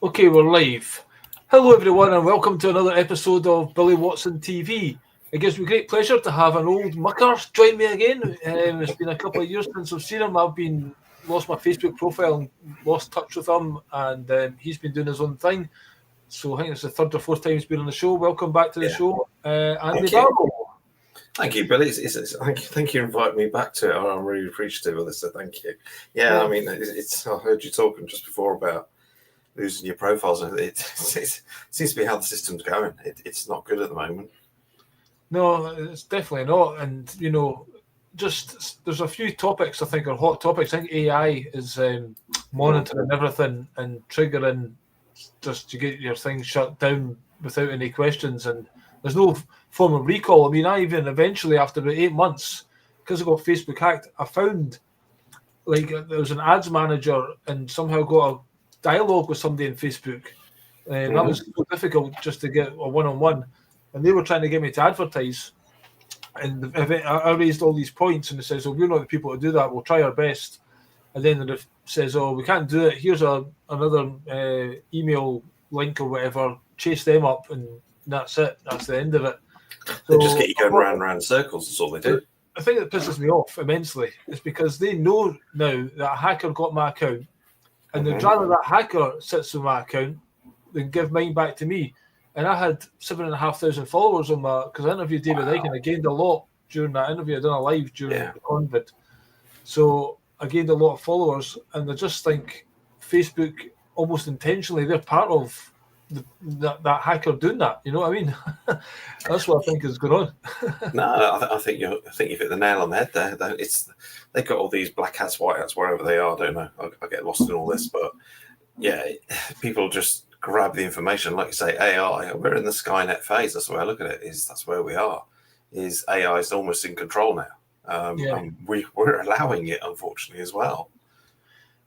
Okay, we're live. Hello, everyone, and welcome to another episode of Billy Watson TV. It gives me great pleasure to have an old mucker join me again. It's been a couple of years since I've seen him. I've lost my Facebook profile and lost touch with him, and he's been doing his own thing. So I think it's the third or fourth time he's been on the show. Welcome back to the show, Andy Barlow. Thank you, Billy. Thank you for inviting me back to it. I'm really appreciative of this, so thank you. Yeah, I mean, I heard you talking just before about losing your profiles, and it seems to be how the system's going. It's not good at the moment. No, it's definitely not. And, there's a few topics I think are hot topics. I think AI is monitoring everything and triggering just to get your thing shut down without any questions. And there's no form of recall. I mean, I even eventually, after about 8 months, because I got Facebook hacked, I found there was an ads manager and somehow got a dialogue with somebody in Facebook. And that was so difficult just to get a one-on-one. And they were trying to get me to advertise. And I raised all these points, and it says, "Oh, we're not the people to do that. We'll try our best." And then it says, "Oh, we can't do it. Here's another email link or whatever. Chase them up, and that's it. That's the end of it." They just get you going round and round circles. That's all they do. I think that pisses me off immensely. It's because they know now that a hacker got my account, and they'd rather that hacker sits on my account than give mine back to me. And I had 7,500 followers on because I interviewed David Icke, and I gained a lot during that interview. I done a live during the COVID. So I gained a lot of followers, and I just think Facebook, almost intentionally, they're part of that hacker doing that. You know what I mean? That's what I think is going on. No, I think you hit the nail on the head there. They've got all these black hats, white hats, wherever they are. I don't know. I get lost in all this, but yeah, people just grab the information, like you say, AI. We're in the Skynet phase. That's the way I look at it. That's where we are. Is AI is almost in control now, and we're allowing it, unfortunately, as well.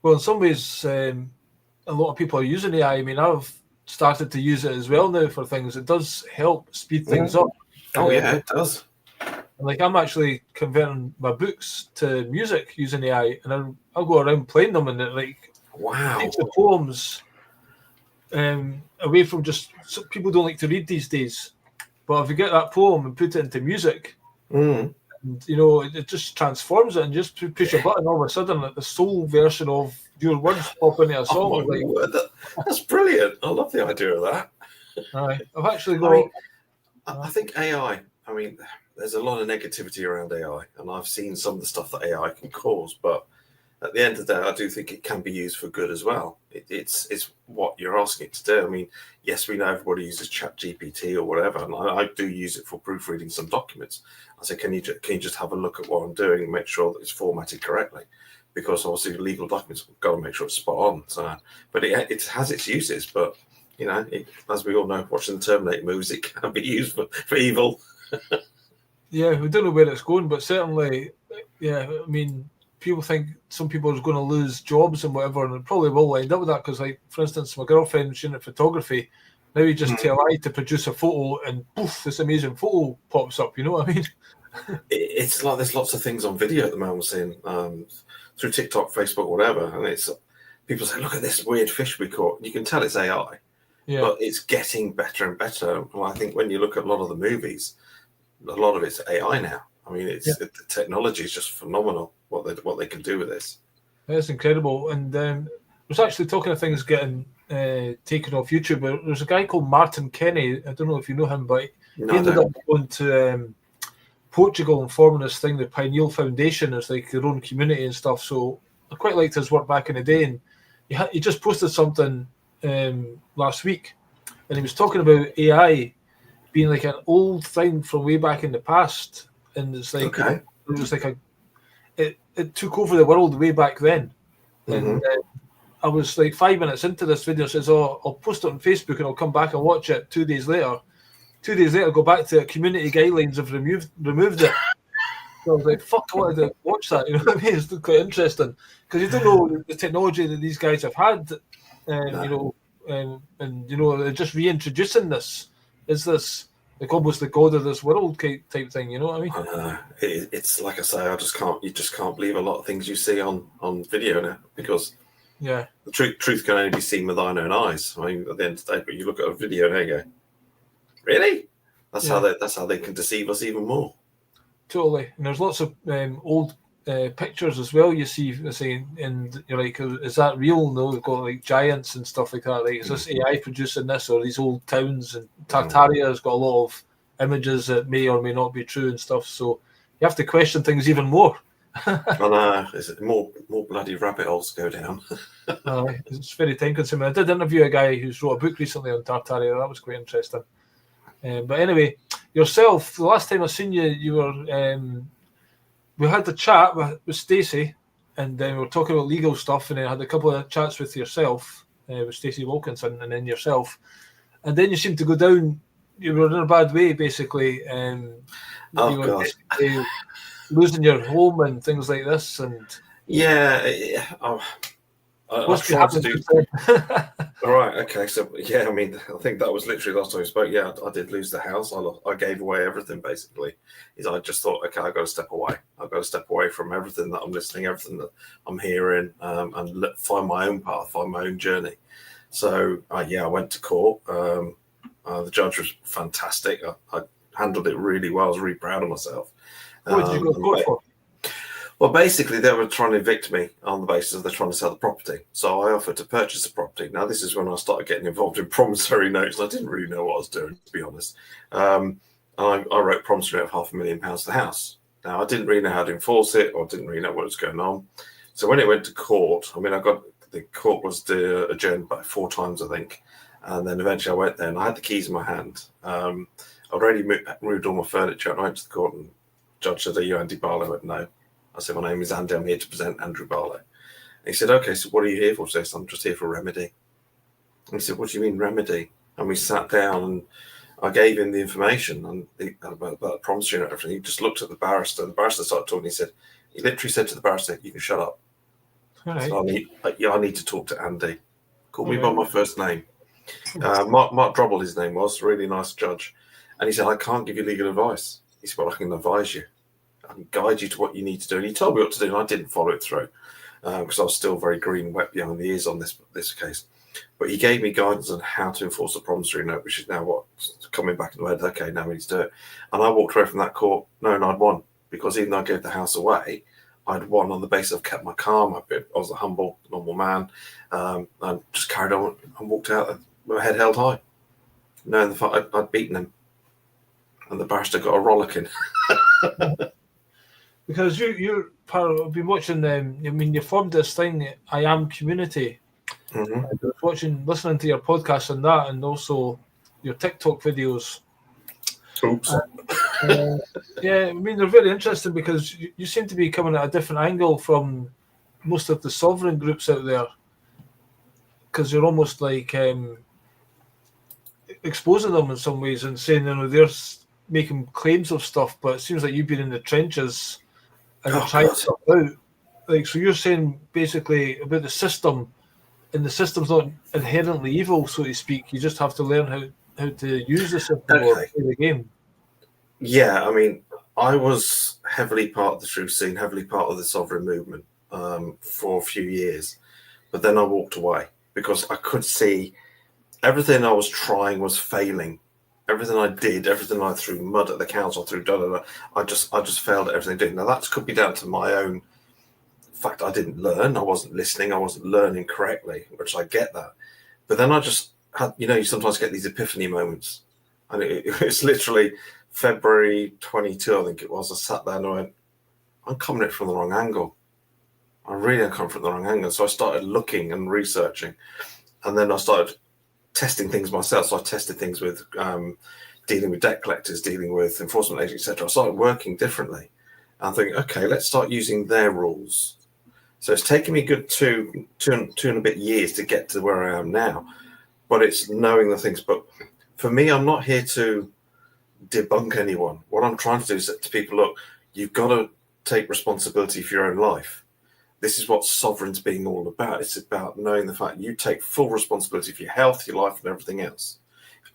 Well, in some ways, a lot of people are using AI. I mean, I've started to use it as well now for things. It does help speed things up. Oh yeah, it does. Like, I'm actually converting my books to music using AI, and I'll go around playing them, and it takes the poems away from just people don't like to read these days. But if you get that poem and put it into music, and, it just transforms it, and just push a button, all of a sudden, the soul version of your words pop into a song. That's brilliant. I love the idea of that. I've actually got. I think AI. I mean, there's a lot of negativity around AI, and I've seen some of the stuff that AI can cause. But at the end of the day, I do think it can be used for good as well. It's what you're asking it to do. I mean, yes, we know everybody uses ChatGPT or whatever, and I do use it for proofreading some documents. I say, can you just have a look at what I'm doing and make sure that it's formatted correctly? Because obviously legal documents, we've got to make sure it's spot on. So, but it has its uses. But as we all know, watching the Terminator movies, it can be used for evil. Yeah, we don't know where it's going, but certainly, I mean, people think some people are going to lose jobs and whatever, and it probably will end up with that. Because, for instance, my girlfriend, she's in photography. Now you just tell AI to produce a photo, and poof, this amazing photo pops up. You know what I mean? It's like there's lots of things on video at the moment, seeing through TikTok, Facebook, whatever, and it's people say, "Look at this weird fish we caught." You can tell it's AI, but it's getting better and better. Well, I think when you look at a lot of the movies, a lot of it's AI now. I mean, the technology is just phenomenal. What they can do with this. It's incredible. And I was actually talking of things getting taken off YouTube. But there's a guy called Martin Kenny. I don't know if you know him, but he ended up going to Portugal and forming this thing, the Pineal Foundation. It's like their own community and stuff. So I quite liked his work back in the day. And he just posted something last week, and he was talking about AI being like an old thing from way back in the past. And it's like it was like it took over the world way back then. And I was like 5 minutes into this video, says, "Oh, I'll post it on Facebook and I'll come back and watch it 2 days later." 2 days later, go back to community guidelines have removed it. So I was like, "Fuck, I wanted to watch that." You know what I mean? It's quite interesting because you don't know the technology that these guys have had, and they're just reintroducing this. Is this like almost the god of this world type thing? You know what I mean? I know. It's like I say, you just can't believe a lot of things you see on video now because Yeah. The truth can only be seen with thine own eyes. I mean, at the end of the day, but you look at a video and you go, really? That's how they can deceive us even more. Totally. And there's lots of old pictures as well. You see, saying, and you're like, is that real? No, we've got like giants and stuff like that. Like, is this AI producing this, or these old towns? And Tartaria has got a lot of images that may or may not be true and stuff. So you have to question things even more. I know. There's more bloody rabbit holes to go down. It's very time consuming. I did interview a guy who's wrote a book recently on Tartaria. That was quite interesting. But anyway, yourself, the last time I seen you, you were we had a chat with Stacey, and then we were talking about legal stuff, and then I had a couple of chats with yourself, with Stacey Wilkinson, and then yourself, and then you seemed to go down. You were in a bad way, basically. You were losing your home and things like this, and I tried to do. All right, okay. So yeah, I mean, I think that was literally last time we spoke. Yeah, I did lose the house. I gave away everything basically. I just thought, okay, I've got to step away. I've got to step away from everything that I'm listening, everything that I'm hearing, and find my own path, find my own journey. So I went to court. The judge was fantastic. I handled it really well. I was really proud of myself. What did you go to court for? Well, basically, they were trying to evict me on the basis of they're trying to sell the property. So I offered to purchase the property. Now, this is when I started getting involved in promissory notes. I didn't really know what I was doing, to be honest. I wrote promissory note of £500,000 for the house. Now, I didn't really know how to enforce it, or didn't really know what was going on. So when it went to court, I mean, the court was adjourned about 4 times, I think. And then eventually I went there, and I had the keys in my hand. I'd already moved all my furniture, and I went to the court, and the judge said, "Are you Andy Barlow?" I went, "No." I said, "My name is Andy. I'm here to present Andrew Barlow." And he said, "Okay, so what are you here for?" I said, "I'm just here for remedy." And he said, "What do you mean remedy?" And we sat down, and I gave him the information and about the promissory note and everything. He just looked at the barrister. The barrister started talking. He literally said to the barrister, "You can shut up." Right. So I need to talk to Andy. Called me by my first name. Mark Drobble, his name was, a really nice judge. And he said, "I can't give you legal advice." He said, "Well, I can advise you. I can guide you to what you need to do." And he told me what to do, and I didn't follow it through because I was still very green and wet behind the ears on this case. But he gave me guidance on how to enforce a promissory note, which is now what's coming back in my head. Okay, now we need to do it. And I walked away from that court knowing I'd won, because even though I gave the house away, I'd won on the basis of kept my calm. I was a humble, normal man, and just carried on and walked out with my head held high, knowing the fact I'd beaten him. And the barrister got a rollicking. Because you've been watching them. I mean, you formed this thing, I Am Community. Mm-hmm. I was listening to your podcast and that, and also your TikTok videos. Oops. Yeah, I mean, they're very interesting because you seem to be coming at a different angle from most of the sovereign groups out there, because you're almost like exposing them in some ways and saying, they're making claims of stuff, but it seems like you've been in the trenches and you're trying stuff out. Like, so you're saying basically about the system, and the system's not inherently evil, so to speak. You just have to learn how to use the system or play the game. Yeah, I mean, I was heavily part of the truth scene, heavily part of the sovereign movement for a few years. But then I walked away because I could see everything I was trying was failing. Everything I did, everything I threw mud at the council, I just failed at everything I did. Now, that could be down to my own fact. I didn't learn. I wasn't listening. I wasn't learning correctly, which I get that. But then I just had, you sometimes get these epiphany moments. And it was literally February 22, I think it was. I sat there and I went, I'm coming at it from the wrong angle. I really am coming from the wrong angle. So I started looking and researching. And then I started testing things myself. So I tested things with dealing with debt collectors, dealing with enforcement agents, etc. I started working differently. And I'm thinking, okay, let's start using their rules. So it's taken me a good two and a bit years to get to where I am now. But it's knowing the things. But for me, I'm not here to debunk anyone. What I'm trying to do is say to people, look, you've got to take responsibility for your own life. This is what sovereign's being all about. It's about knowing the fact you take full responsibility for your health, your life, and everything else.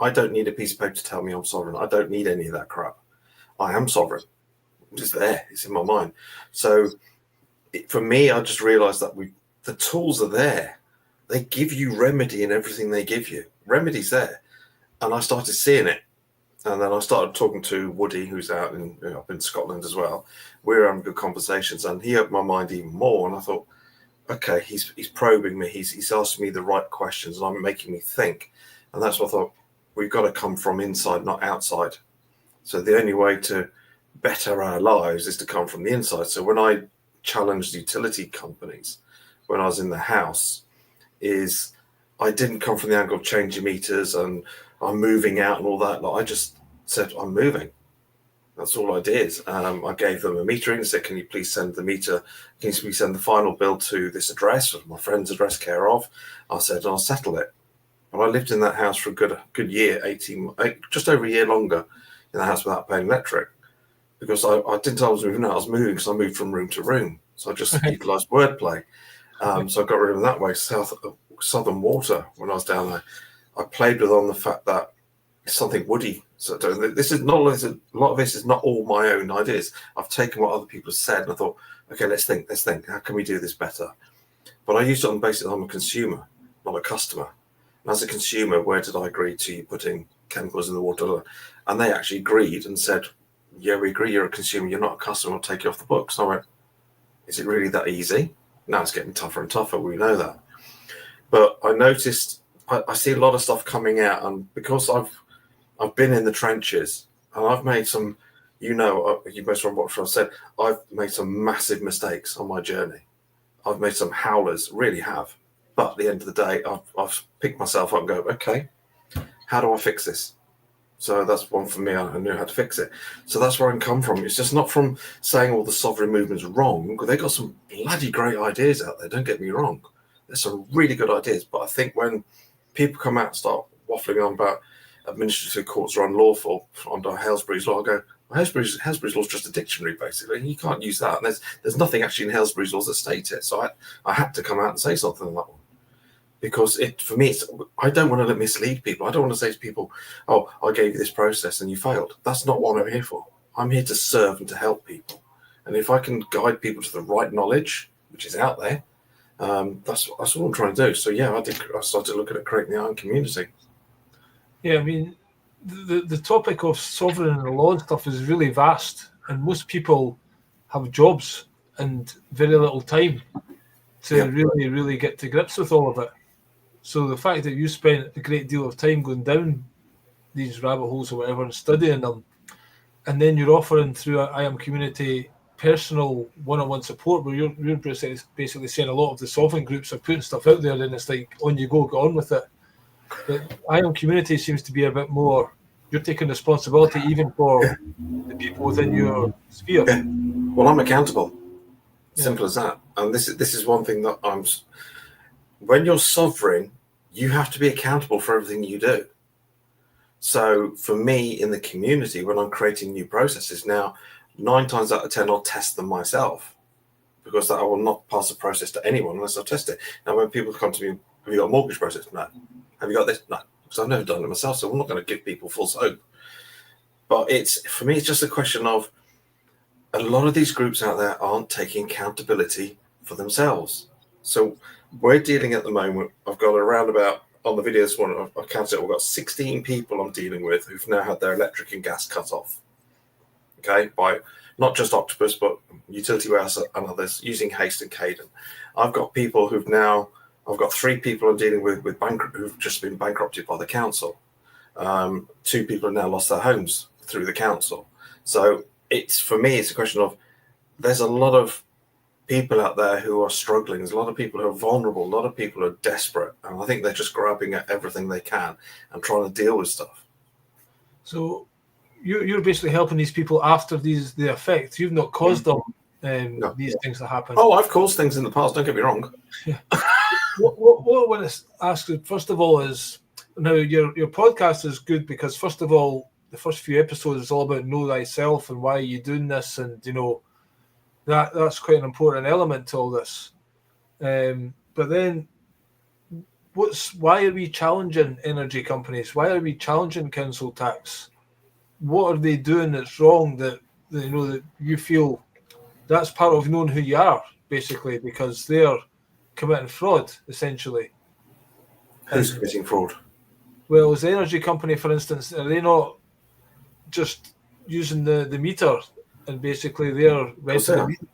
I don't need a piece of paper to tell me I'm sovereign. I don't need any of that crap. I am sovereign. It's there. It's in my mind. So for me, I just realized that the tools are there. they give you remedy in everything they give you. Remedy's there. And I started seeing it. And then I started talking to Woody, who's out up in Scotland as well. We were having good conversations, and he opened my mind even more. And I thought, okay, he's probing me. He's asking me the right questions, and I'm making me think. And that's what I thought. We've got to come from inside, not outside. So the only way to better our lives is to come from the inside. So when I challenged utility companies, when I was in the House, is I didn't come from the angle of changing meters and I'm moving out and all that. Like, I just said, I'm moving. That's all I did. I gave them a meter and said, can you please send the meter, can you please send the final bill to this address, my friend's address, care of. I said, I'll settle it. And I lived in that house for a good year, just over a year longer in the house without paying electric, because I didn't tell I was moving out. I was moving because I moved from room to room. So I just utilised wordplay. So I got rid of them that way. Southern Water, when I was down there, I played with on the fact that it's something Woody. So this is not a lot of this is not all my own ideas. I've taken what other people have said and I thought, okay, let's think. How can we do this better? But I used it on the basis that I'm a consumer, not a customer. And as a consumer, where did I agree to you putting chemicals in the water? And they actually agreed and said, yeah, we agree, you're a consumer, you're not a customer, we'll take you off the books. And I went, is it really that easy? Now it's getting tougher and tougher, we know that. But I noticed, I see a lot of stuff coming out, and because I've been in the trenches, and I've made some, you most remember what I said, I've made some massive mistakes on my journey. I've made some howlers, really have. But at the end of the day, I've picked myself up and go, okay, how do I fix this? So that's one for me. I knew how to fix it. So that's where I come from. It's just not from saying all the sovereign movement's wrong. They've got some bloody great ideas out there. Don't get me wrong. There's some really good ideas. But I think when people come out and start waffling on about administrative courts are unlawful under Halesbury's law, I go, well, Halesbury's law is just a dictionary, basically. You can't use that. And there's nothing actually in Halesbury's laws that state it. So I had to come out and say something on that one. Because for me, I don't want to mislead people. I don't want to say to people, oh, I gave you this process and you failed. That's not what I'm here for. I'm here to serve and to help people. And if I can guide people to the right knowledge, which is out there, that's what I'm trying to do. So, yeah, I started looking at creating the iron community. Yeah, I mean, the topic of sovereign and law and stuff is really vast. And most people have jobs and very little time to really, really get to grips with all of it. So the fact that you spent a great deal of time going down these rabbit holes or whatever and studying them, and then you're offering through I Am Community personal one-on-one support where you're basically saying a lot of the sovereign groups are putting stuff out there and it's like, on you go, get on with it. But I Am Community seems to be a bit more, you're taking responsibility even for the people within your sphere. Yeah. Well, I'm accountable. Simple as that. And this is one thing that when you're sovereign, you have to be accountable for everything you do. So for me in the community, when I'm creating new processes now, 9 times out of 10, I'll test them myself, because I will not pass a process to anyone unless I've tested it. Now, when people come to me, have you got a mortgage process? No. Have you got this? No. Because I've never done it myself, so I'm not going to give people false hope. But for me, it's just a question of a lot of these groups out there aren't taking accountability for themselves. So we're dealing at the moment, I've got around about, on the video this morning, I counted it, we've got 16 people I'm dealing with who've now had their electric and gas cut off. Okay, by not just Octopus, but Utility Warehouse and others using Haste and Cadent. I've got 3 people I'm dealing with who've just been bankrupted by the council. 2 people have now lost their homes through the council. So for me, it's a question of, there's a lot of people out there who are struggling. There's a lot of people who are vulnerable. A lot of people who are desperate. And I think they're just grabbing at everything they can and trying to deal with stuff. So you're basically helping these people after the effects. You've not caused them No. these things to happen. Oh, I've caused things in the past. Don't get me wrong. Yeah. What I want to ask you, first of all, is now your podcast is good because, first of all, the first few episodes is all about know thyself and why you're doing this, and that's quite an important element to all this. But then, why are we challenging energy companies? Why are we challenging council tax? What are they doing that's wrong that you feel that's part of knowing who you are, basically, because they're committing fraud, essentially? Who's committing fraud? Well, is the energy company, for instance, are they not just using the meter and basically they're renting the meter?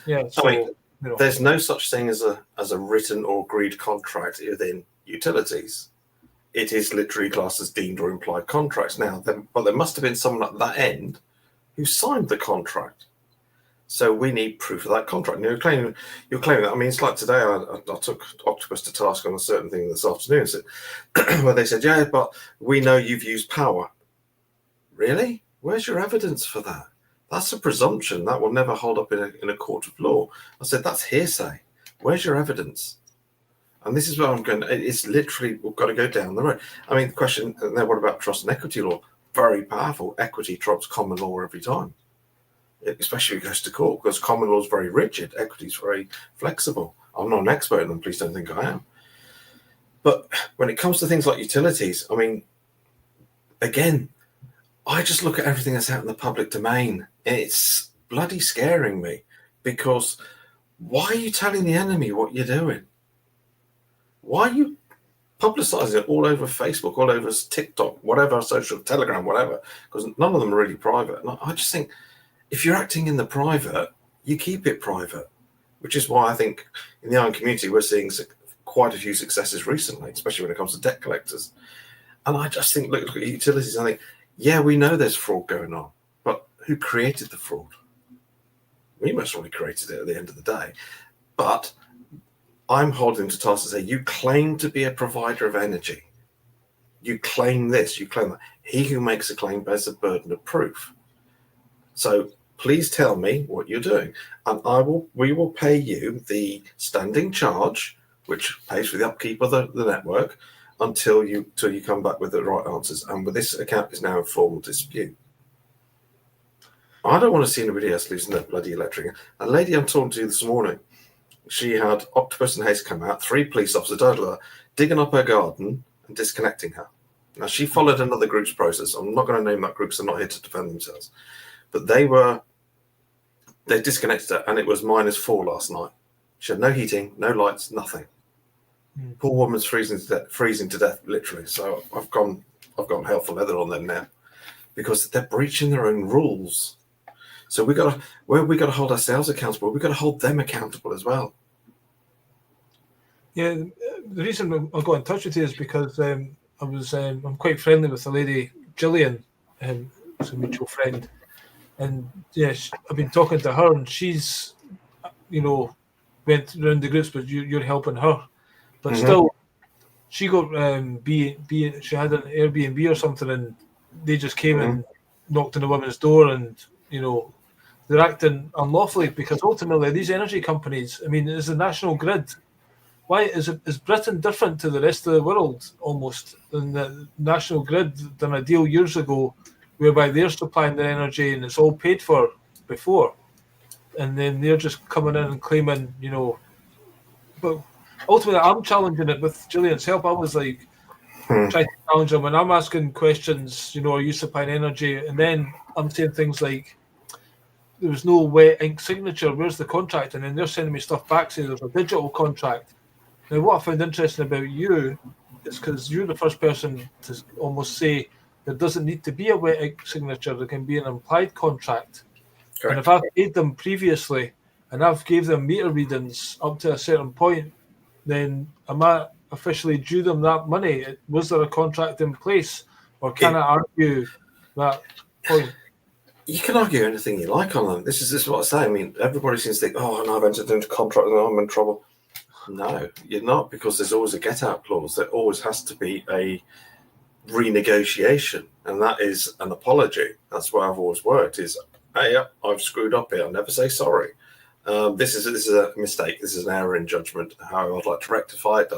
Yeah, so I mean, there's no such thing as a written or agreed contract within utilities. It is literally classed as deemed or implied contracts. Now, but there must have been someone at that end who signed the contract. So we need proof of that contract. And you're claiming that. I mean, it's like today. I took Octopus to task on a certain thing this afternoon, where they said, "Yeah, but we know you've used power." Really? Where's your evidence for that? That's a presumption that will never hold up in a court of law. I said, that's hearsay. Where's your evidence? And this is where I'm going. It's literally, we've got to go down the road. I mean, the question, now what about trust and equity law? Very powerful. Equity trumps common law every time, especially if it goes to court, because common law is very rigid. Equity is very flexible. I'm not an expert in them. Please don't think I am. But when it comes to things like utilities, I mean, again, I just look at everything that's out in the public domain. It's bloody scaring me, because why are you telling the enemy what you're doing? Why are you publicizing it all over Facebook, all over TikTok, whatever, social, Telegram, whatever? Because none of them are really private. And I just think if you're acting in the private, you keep it private, which is why I think in the iron community, we're seeing quite a few successes recently, especially when it comes to debt collectors. And I just think, look at utilities, I think, yeah, we know there's fraud going on, but who created the fraud? We most probably created it at the end of the day. But I'm holding to task to say, you claim to be a provider of energy. You claim this, you claim that. He who makes a claim bears the burden of proof. So please tell me what you're doing. And we will pay you the standing charge, which pays for the upkeep of the network, until you come back with the right answers. And with this account is now in formal dispute. I don't want to see anybody else losing their bloody electric. A lady I'm talking to this morning, she had Octopus and Haze come out, 3 police officers, digging up her garden and disconnecting her. Now, she followed another group's process. I'm not going to name that group, so they're not here to defend themselves. But they disconnected her, and it was -4 last night. She had no heating, no lights, nothing. Poor woman's freezing to death, literally. So I've gone hell for leather on them now, because they're breaching their own rules. So we got to hold ourselves accountable. We got to hold them accountable as well. Yeah, the reason I got in touch with you is because I'm quite friendly with the lady Gillian, who's a mutual friend, and yes, I've been talking to her, and she's, went around the groups, but you're helping her. But still, she got she had an Airbnb or something, and they just came and knocked on the woman's door, and they're acting unlawfully, because ultimately these energy companies, I mean, it's a national grid. Why is Britain different to the rest of the world almost? And the national grid done a deal years ago whereby they're supplying their energy and it's all paid for before, and then they're just coming in and claiming, but ultimately, I'm challenging it with Gillian's help. I was like, trying to challenge them, and I'm asking questions, are you supplying energy? And then I'm saying things like, there was no wet ink signature, where's the contract? And then they're sending me stuff back saying there's a digital contract. Now, what I found interesting about you is because you're the first person to almost say there doesn't need to be a wet ink signature, there can be an implied contract. Correct. And if I've paid them previously and I've gave them meter readings up to a certain point, then am I officially due them that money? Was there a contract in place, or can I argue that point? You can argue anything you like on them. This is what I say. I mean, everybody seems to think, no, I've entered into a contract and I'm in trouble. No, you're not, because there's always a get-out clause. There always has to be a renegotiation, and that is an apology. That's where I've always worked, is, hey, I've screwed up here. I'll never say sorry. This is a mistake. This is an error in judgment. How I'd like to rectify it.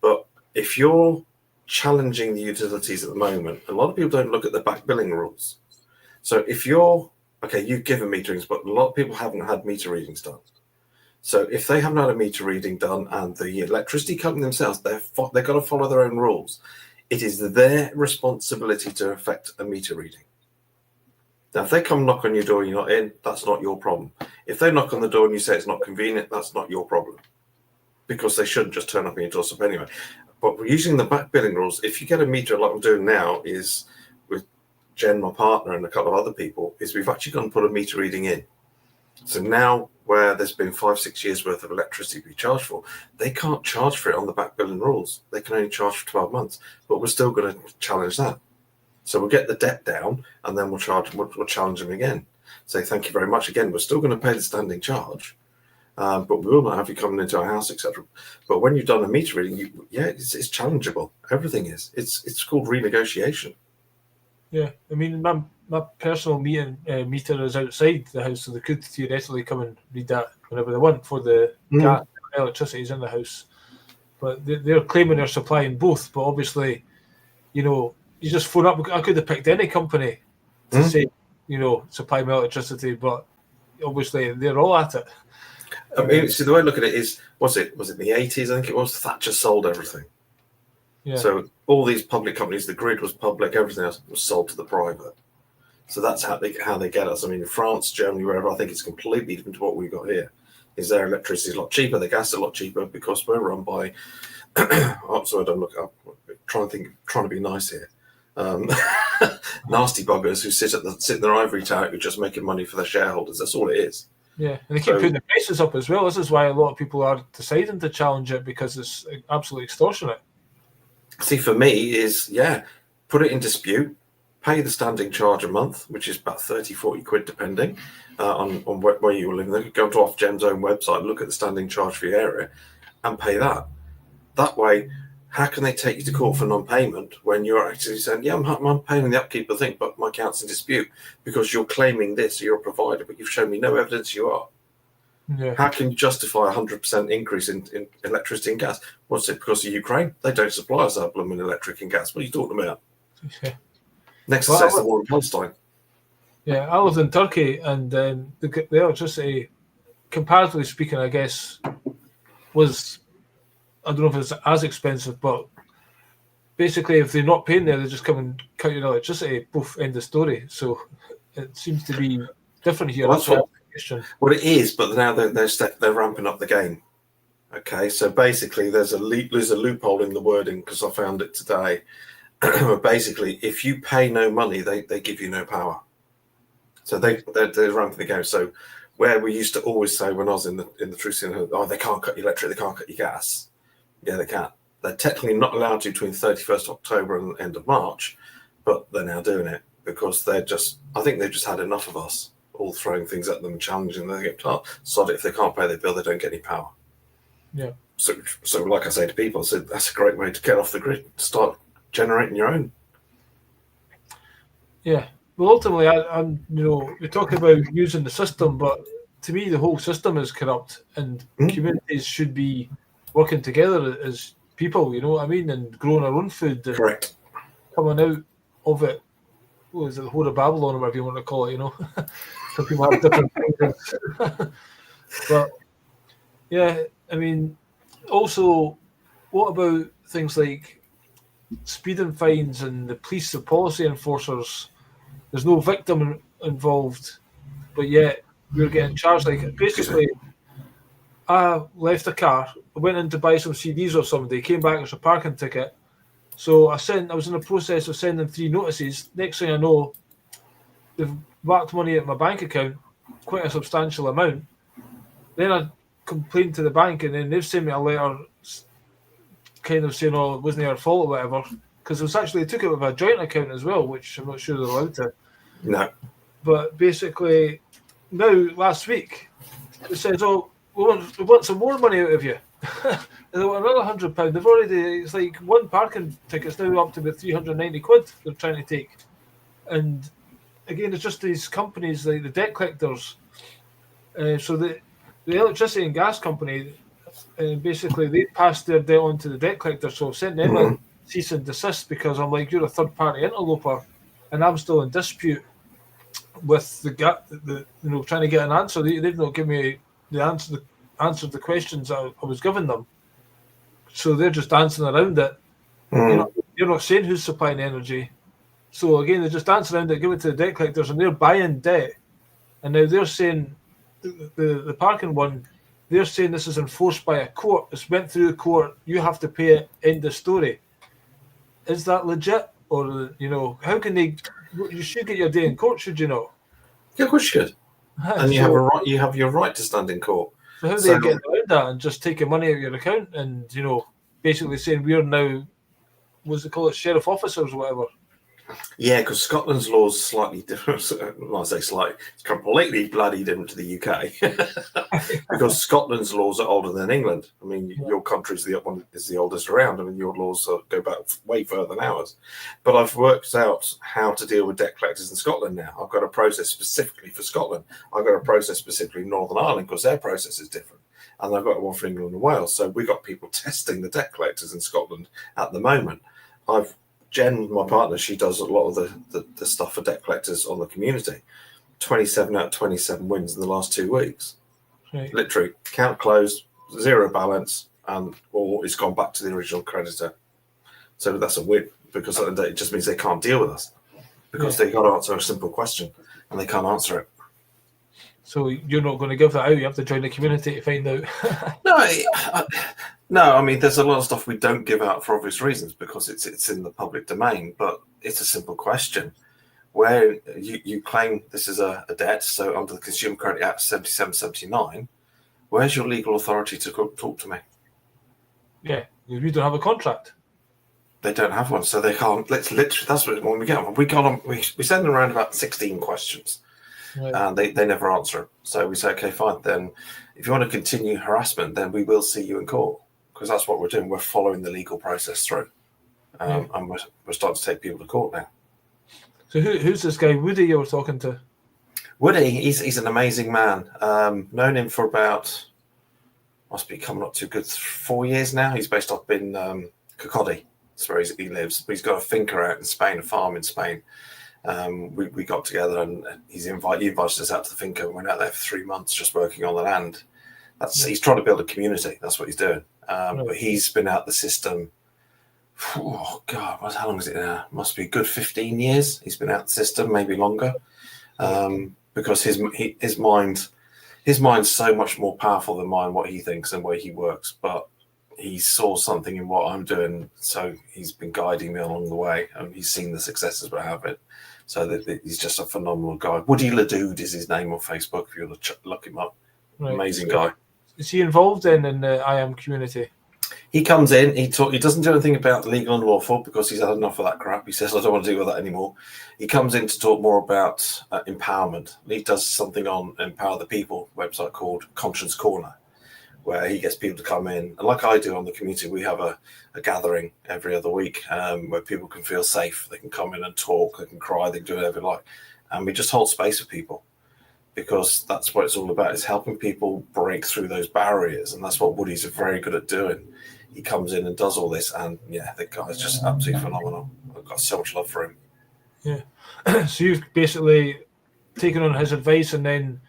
But if you're challenging the utilities at the moment, a lot of people don't look at the back billing rules. So if you've given meterings, but a lot of people haven't had meter readings done. So if they haven't had a meter reading done, and the electricity company themselves, they've got to follow their own rules. It is their responsibility to effect a meter reading. Now, if they come knock on your door and you're not in, that's not your problem. If they knock on the door and you say it's not convenient, that's not your problem, because they shouldn't just turn up on your doorstep anyway. but we're using the back billing rules. If you get a meter like I'm doing now, is with Jen, my partner, and a couple of other people, is we've actually gone and put a meter reading in. So now, where there's been 5-6 years worth of electricity to be charged for, they can't charge for it on the back billing rules. They can only charge for 12 months, but we're still going to challenge that. So we'll get the debt down, and then we'll challenge them again. Say thank you very much again. We're still going to pay the standing charge, but we will not have you coming into our house, etc. But when you've done a meter reading, it's challengeable. Everything is. It's called renegotiation. Yeah, I mean, my personal meter is outside the house, so they could theoretically come and read that whenever they want for the gas and electricity is in the house. But they're claiming they're supplying both. But obviously, you just phone up. I could have picked any company to say, supply my electricity, but obviously they're all at it. I mean, see, the way I look at it is, was it in the 80s? I think it was. Thatcher sold everything. Yeah. So all these public companies, the grid was public, everything else was sold to the private. So that's how they get us. I mean, in France, Germany, wherever, I think it's completely different to what we've got here. Is their electricity is a lot cheaper, their gas is a lot cheaper because we're run by. So I don't look up. Trying to be nice here. Nasty buggers who sit in their ivory tower who are just making money for their shareholders. That's all it is. Yeah, and they keep putting the prices up as well. This is why a lot of people are deciding to challenge it because it's absolutely extortionate. See, for me, put it in dispute, pay the standing charge a month, which is about 30, 40 quid, depending on where you live. They could go to Ofgem's own website, look at the standing charge for your area, and pay that. That way, how can they take you to court for non-payment when you're actually saying, I'm paying the upkeep of the thing, but my account's in dispute because you're claiming this, you're a provider, but you've shown me no evidence you are. Yeah. How can you justify a 100% increase in electricity and gas? What's it, because of Ukraine? They don't supply us our blooming electric and gas. What are you talking about? Yeah. Next to the war in Palestine. Yeah, I lived in Turkey, and the electricity, comparatively speaking, I guess, was, I don't know if it's as expensive, but basically if they're not paying there, they just come and cut your electricity, poof, end of story. So it seems to be different here. Well, well, it is, but now they're ramping up the game. Okay, so basically there's a loophole in the wording because I found it today. Basically, if you pay no money, they give you no power. So they're ramping the game. So where we used to always say when I was in the truth scene, they can't cut your electric, they can't cut your gas. Yeah, they can. They're technically not allowed to between 31st October and the end of March, but they're now doing it because I think they've just had enough of us all throwing things at them and challenging them. They get sod it, if they can't pay their bill, they don't get any power. Yeah. So like I say to people, I said that's a great way to get off the grid, start generating your own. Yeah. Well, ultimately, we talk about using the system, but to me, the whole system is corrupt, and communities should be working together as people, you know what I mean, and growing our own food. And correct. Coming out of it, what is it, the Whore of Babylon, or whatever you want to call it, Some people have different things. But, yeah, I mean, also, what about things like speeding fines and the police, the policy enforcers? There's no victim involved, but yet we're getting charged. Like, basically, I left a car, I went in to buy some CDs or somebody, came back, there's a parking ticket. So I was in the process of sending 3 notices. Next thing I know, they've whacked money at my bank account, quite a substantial amount. Then I complained to the bank, and then they've sent me a letter kind of saying, it wasn't their fault or whatever. Because they took it with a joint account as well, which I'm not sure they're allowed to. No. But basically, now, last week, it says, we want some more money out of you. They want another £100. They've already, it's like one parking ticket's now up to about 390 quid they're trying to take. And again, it's just these companies, like the debt collectors. So the electricity and gas company, basically, they passed their debt on to the debt collector. So I've sent them a cease and desist because I'm like, you're a third-party interloper, and I'm still in dispute with the trying to get an answer. They've not given me the answer to the questions I was giving them. So they're just dancing around it. You're not saying who's supplying energy. So again, they just dance around it, give it to the debt collectors, and they're buying debt. And now they're saying the parking one, they're saying this is enforced by a court. It's went through the court. You have to pay it. End of story. Is that legit? Or, how can they... You should get your day in court, should you not? Yeah, of course you should. And you have a right. You have your right to stand in court. So how are they getting around that and just taking money out of your account and, basically saying we're now, what's it called, sheriff officers or whatever? Yeah, because Scotland's law is slightly different. When I say slightly, it's completely bloody different to the UK. Because Scotland's laws are older than England. I mean, your country is the oldest around. I mean, your laws go back way further than ours. But I've worked out how to deal with debt collectors in Scotland now. I've got a process specifically for Scotland. I've got a process specifically in Northern Ireland because their process is different. And I've got one for England and Wales. So we've got people testing the debt collectors in Scotland at the moment. Jen, my partner, she does a lot of the stuff for debt collectors on the community. 27 out of 27 wins in the last 2 weeks. Right. Literally, account closed, zero balance, or it's gone back to the original creditor. So that's a win because it just means they can't deal with us because they got to answer a simple question and they can't answer it. So you're not going to give that out. You have to join the community to find out. No, I mean, there's a lot of stuff we don't give out for obvious reasons because it's in the public domain. But it's a simple question where you claim this is a debt. So under the Consumer Credit Act 77/79, where's your legal authority to talk to me? Yeah, you don't have a contract. They don't have one, so they can't. Let's literally. That's what when we get them. We send them around about 16 questions. Right. And they never answer it. So we say, okay, fine. Then if you want to continue harassment, then we will see you in court because that's what we're doing. We're following the legal process through. And we're starting to take people to court now. So who's this guy, Woody, you were talking to? Woody, he's an amazing man. Known him for about, must be coming up to a good 4 years now. He's based up in Kirkcaldy. That's where he lives. But he's got a finca out in Spain, a farm in Spain. We got together and he invited us out to the finca and went out there for 3 months just working on the land. He's trying to build a community. That's what he's doing. But he's been out the system. Oh God, how long is it now? Must be a good 15 years. He's been out the system, maybe longer, because his mind's so much more powerful than mine. What he thinks and where he works, but he saw something in what I'm doing, so he's been guiding me along the way, and he's seen the successes we're having. So he's just a phenomenal guy. Woody Ladude is his name on Facebook. If you want to look him up, amazing guy. Is he involved in the IAM community? He comes in. He doesn't do anything about legal and lawful because he's had enough of that crap. He says, "I don't want to deal with that anymore." He comes in to talk more about empowerment. He does something on Empower the People website called Conscience Corner, where he gets people to come in. And like I do on the community, we have a gathering every other week where people can feel safe. They can come in and talk. They can cry. They can do whatever they like. And we just hold space for people because that's what it's all about, is helping people break through those barriers. And that's what Woody's very good at doing. He comes in and does all this. And, yeah, the guy's just absolutely phenomenal. I've got so much love for him. Yeah. So you've basically taken on his advice and then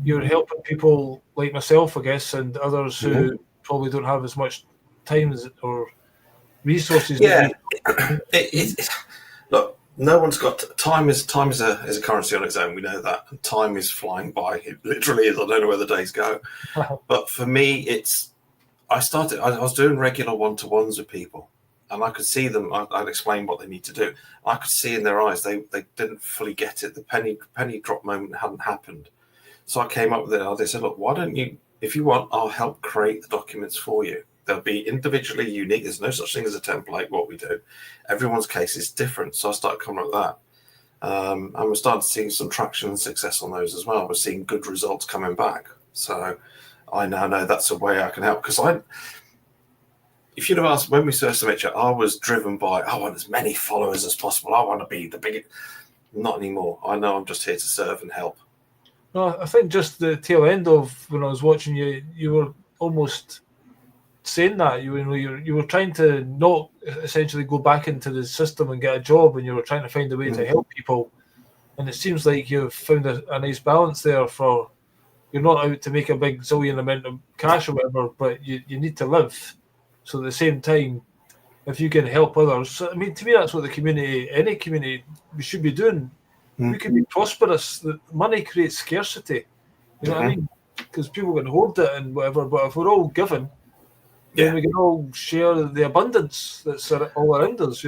you're helping people like myself, I guess, and others who probably don't have as much time or resources. Yeah. Look, no one's got time. Is a currency on its own. We know that. And time is flying by. It literally is. I don't know where the days go. But for me, I was doing regular one-to-ones with people, and I could see them. I'd explain what they need to do. I could see in their eyes they didn't fully get it. The penny drop moment hadn't happened. So I came up with it. They said, look, why don't you, if you want, I'll help create the documents for you. They'll be individually unique. There's no such thing as a template, what we do. Everyone's case is different. So I started coming up with that. And we're starting to see some traction and success on those as well. We're seeing good results coming back. So I now know that's a way I can help. Because if you'd have asked when we first met you, I was driven by, I want as many followers as possible. I want to be the biggest. Not anymore. I know I'm just here to serve and help. No, I think just the tail end of when I was watching you, you were almost saying that you were trying to not essentially go back into the system and get a job, and you were trying to find a way to help people. And it seems like you've found a nice balance there. For you're not out to make a big zillion amount of cash or whatever, but you need to live. So at the same time, if you can help others, I mean, to me, that's what any community, we should be doing. We can be prosperous. Money creates scarcity. You know what I mean? because people can hoard it and whatever. But if we're all given, then we can all share the abundance that's all around us,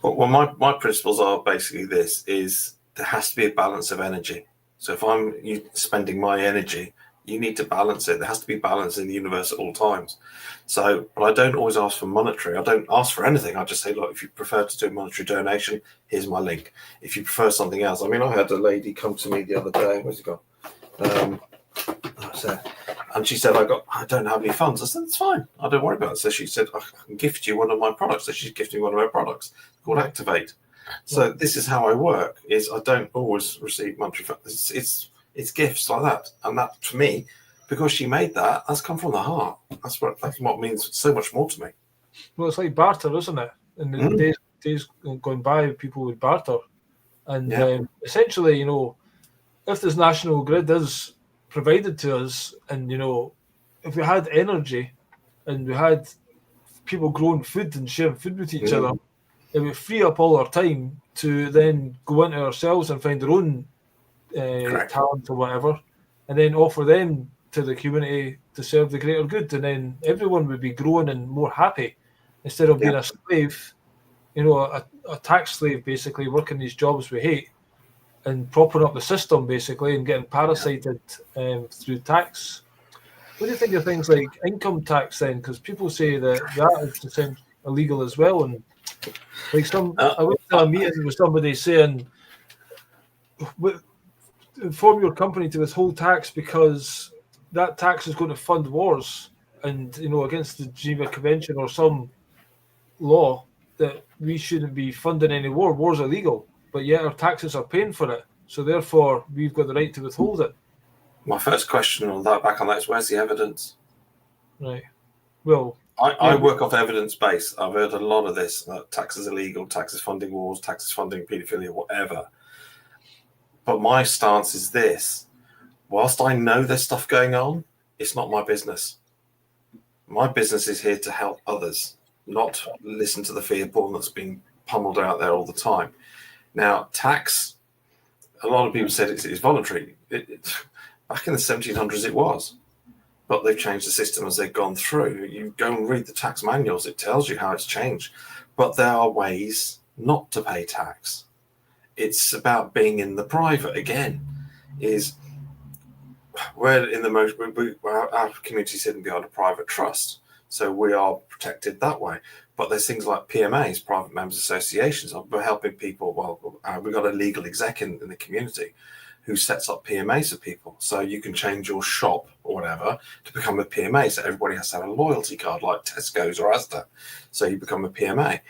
Well, my principles are basically this: is there has to be a balance of energy. So if I'm spending my energy, you need to balance it. There has to be balance in the universe at all times. So, but I don't always ask for monetary. I don't ask for anything. I just say, look, if you prefer to do a monetary donation, here's my link. If you prefer something else, I mean, I had a lady come to me the other day. Where's it gone? And she said, I don't have any funds. I said, that's fine. I don't worry about it. So she said, I can gift you one of my products. So she's gifting one of her products called Activate. So this is how I work, is I don't always receive monetary funds. It's gifts like that. And that, for me, because she made that, that's come from the heart. That's what means so much more to me. Well, it's like barter, isn't it? In the days going by, people would barter. And essentially, if this national grid is provided to us, and if we had energy and we had people growing food and sharing food with each other, it would free up all our time to then go into ourselves and find our own talent or whatever, and then offer them to the community to serve the greater good, and then everyone would be growing and more happy instead of being a slave, a tax slave, basically working these jobs we hate and propping up the system basically and getting parasited through tax. What do you think of things like income tax then? Because people say that is illegal as well. And like I went to a meeting with somebody saying, inform your company to withhold tax because that tax is going to fund wars and, against the Geneva Convention or some law that we shouldn't be funding any war. War's illegal, but yet our taxes are paying for it. So therefore, we've got the right to withhold it. My first question on that, back on that, is where's the evidence? Right. Well, I work off evidence base. I've heard a lot of this. Tax is illegal, tax is funding wars, tax is funding paedophilia, whatever. But my stance is this. Whilst I know there's stuff going on, it's not my business. My business is here to help others, not listen to the fear porn that's being pummeled out there all the time. Now, tax, a lot of people said it's voluntary. Back in the 1700s, it was. But they've changed the system as they've gone through. You go and read the tax manuals, it tells you how it's changed. But there are ways not to pay tax. It's about being in the private again. We're in the most, our community's hidden behind a private trust. So we are protected that way. But there's things like PMAs, private members associations. We're helping people. Well, we've got a legal exec in the community who sets up PMAs for people. So you can change your shop or whatever to become a PMA. So everybody has to have a loyalty card like Tesco's or Asda. So you become a PMA.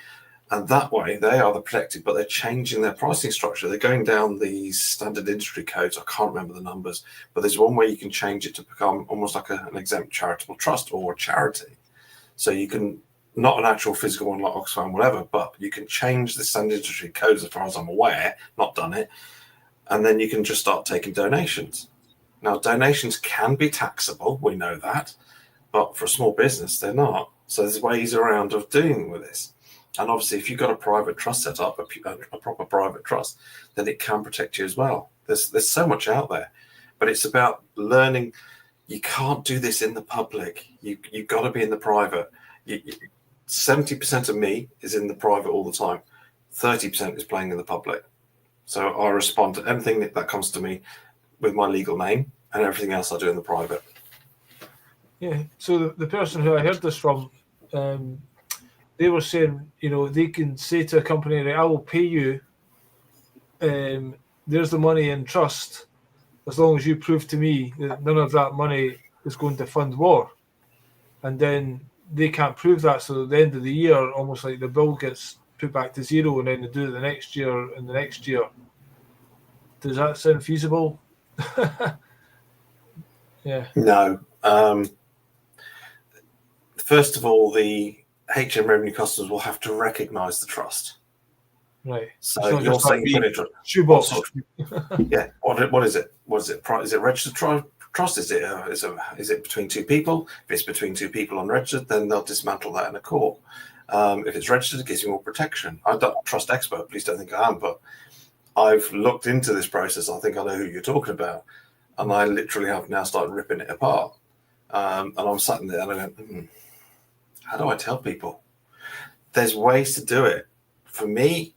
And that way they are the protected, but they're changing their pricing structure. They're going down these standard industry codes. I can't remember the numbers, but there's one way you can change it to become almost like an exempt charitable trust or a charity. So you can, not an actual physical one like Oxfam, whatever, but you can change the standard industry codes as far as I'm aware, not done it. And then you can just start taking donations. Now, donations can be taxable. We know that. But for a small business, they're not. So there's ways around of dealing with this. And obviously, if you've got a private trust set up, a proper private trust, then it can protect you as well. There's so much out there. But it's about learning. You can't do this in the public. You've got to be in the private. 70% of me is in the private all the time. 30% is playing in the public. So I respond to anything that comes to me with my legal name, and everything else I do in the private. Yeah. So the person who I heard this from, they were saying, they can say to a company, right, I will pay you. There's the money in trust, as long as you prove to me that none of that money is going to fund war. And then they can't prove that. So at the end of the year, almost like the bill gets put back to zero, and then they do it the next year and the next year. Does that sound feasible? Yeah. No. First of all, the HM revenue customers will have to recognise the trust. Right. So you're saying shoebox. Yeah. What is it? What is it? Is it registered trust? Is it between two people? If it's between two people unregistered, then they'll dismantle that in a court. If it's registered, it gives you more protection. I'm not a trust expert, please don't think I am, but I've looked into this process. I think I know who you're talking about. and I literally have now started ripping it apart. And I'm sat in there and I go, how do I tell people? There's ways to do it. For me,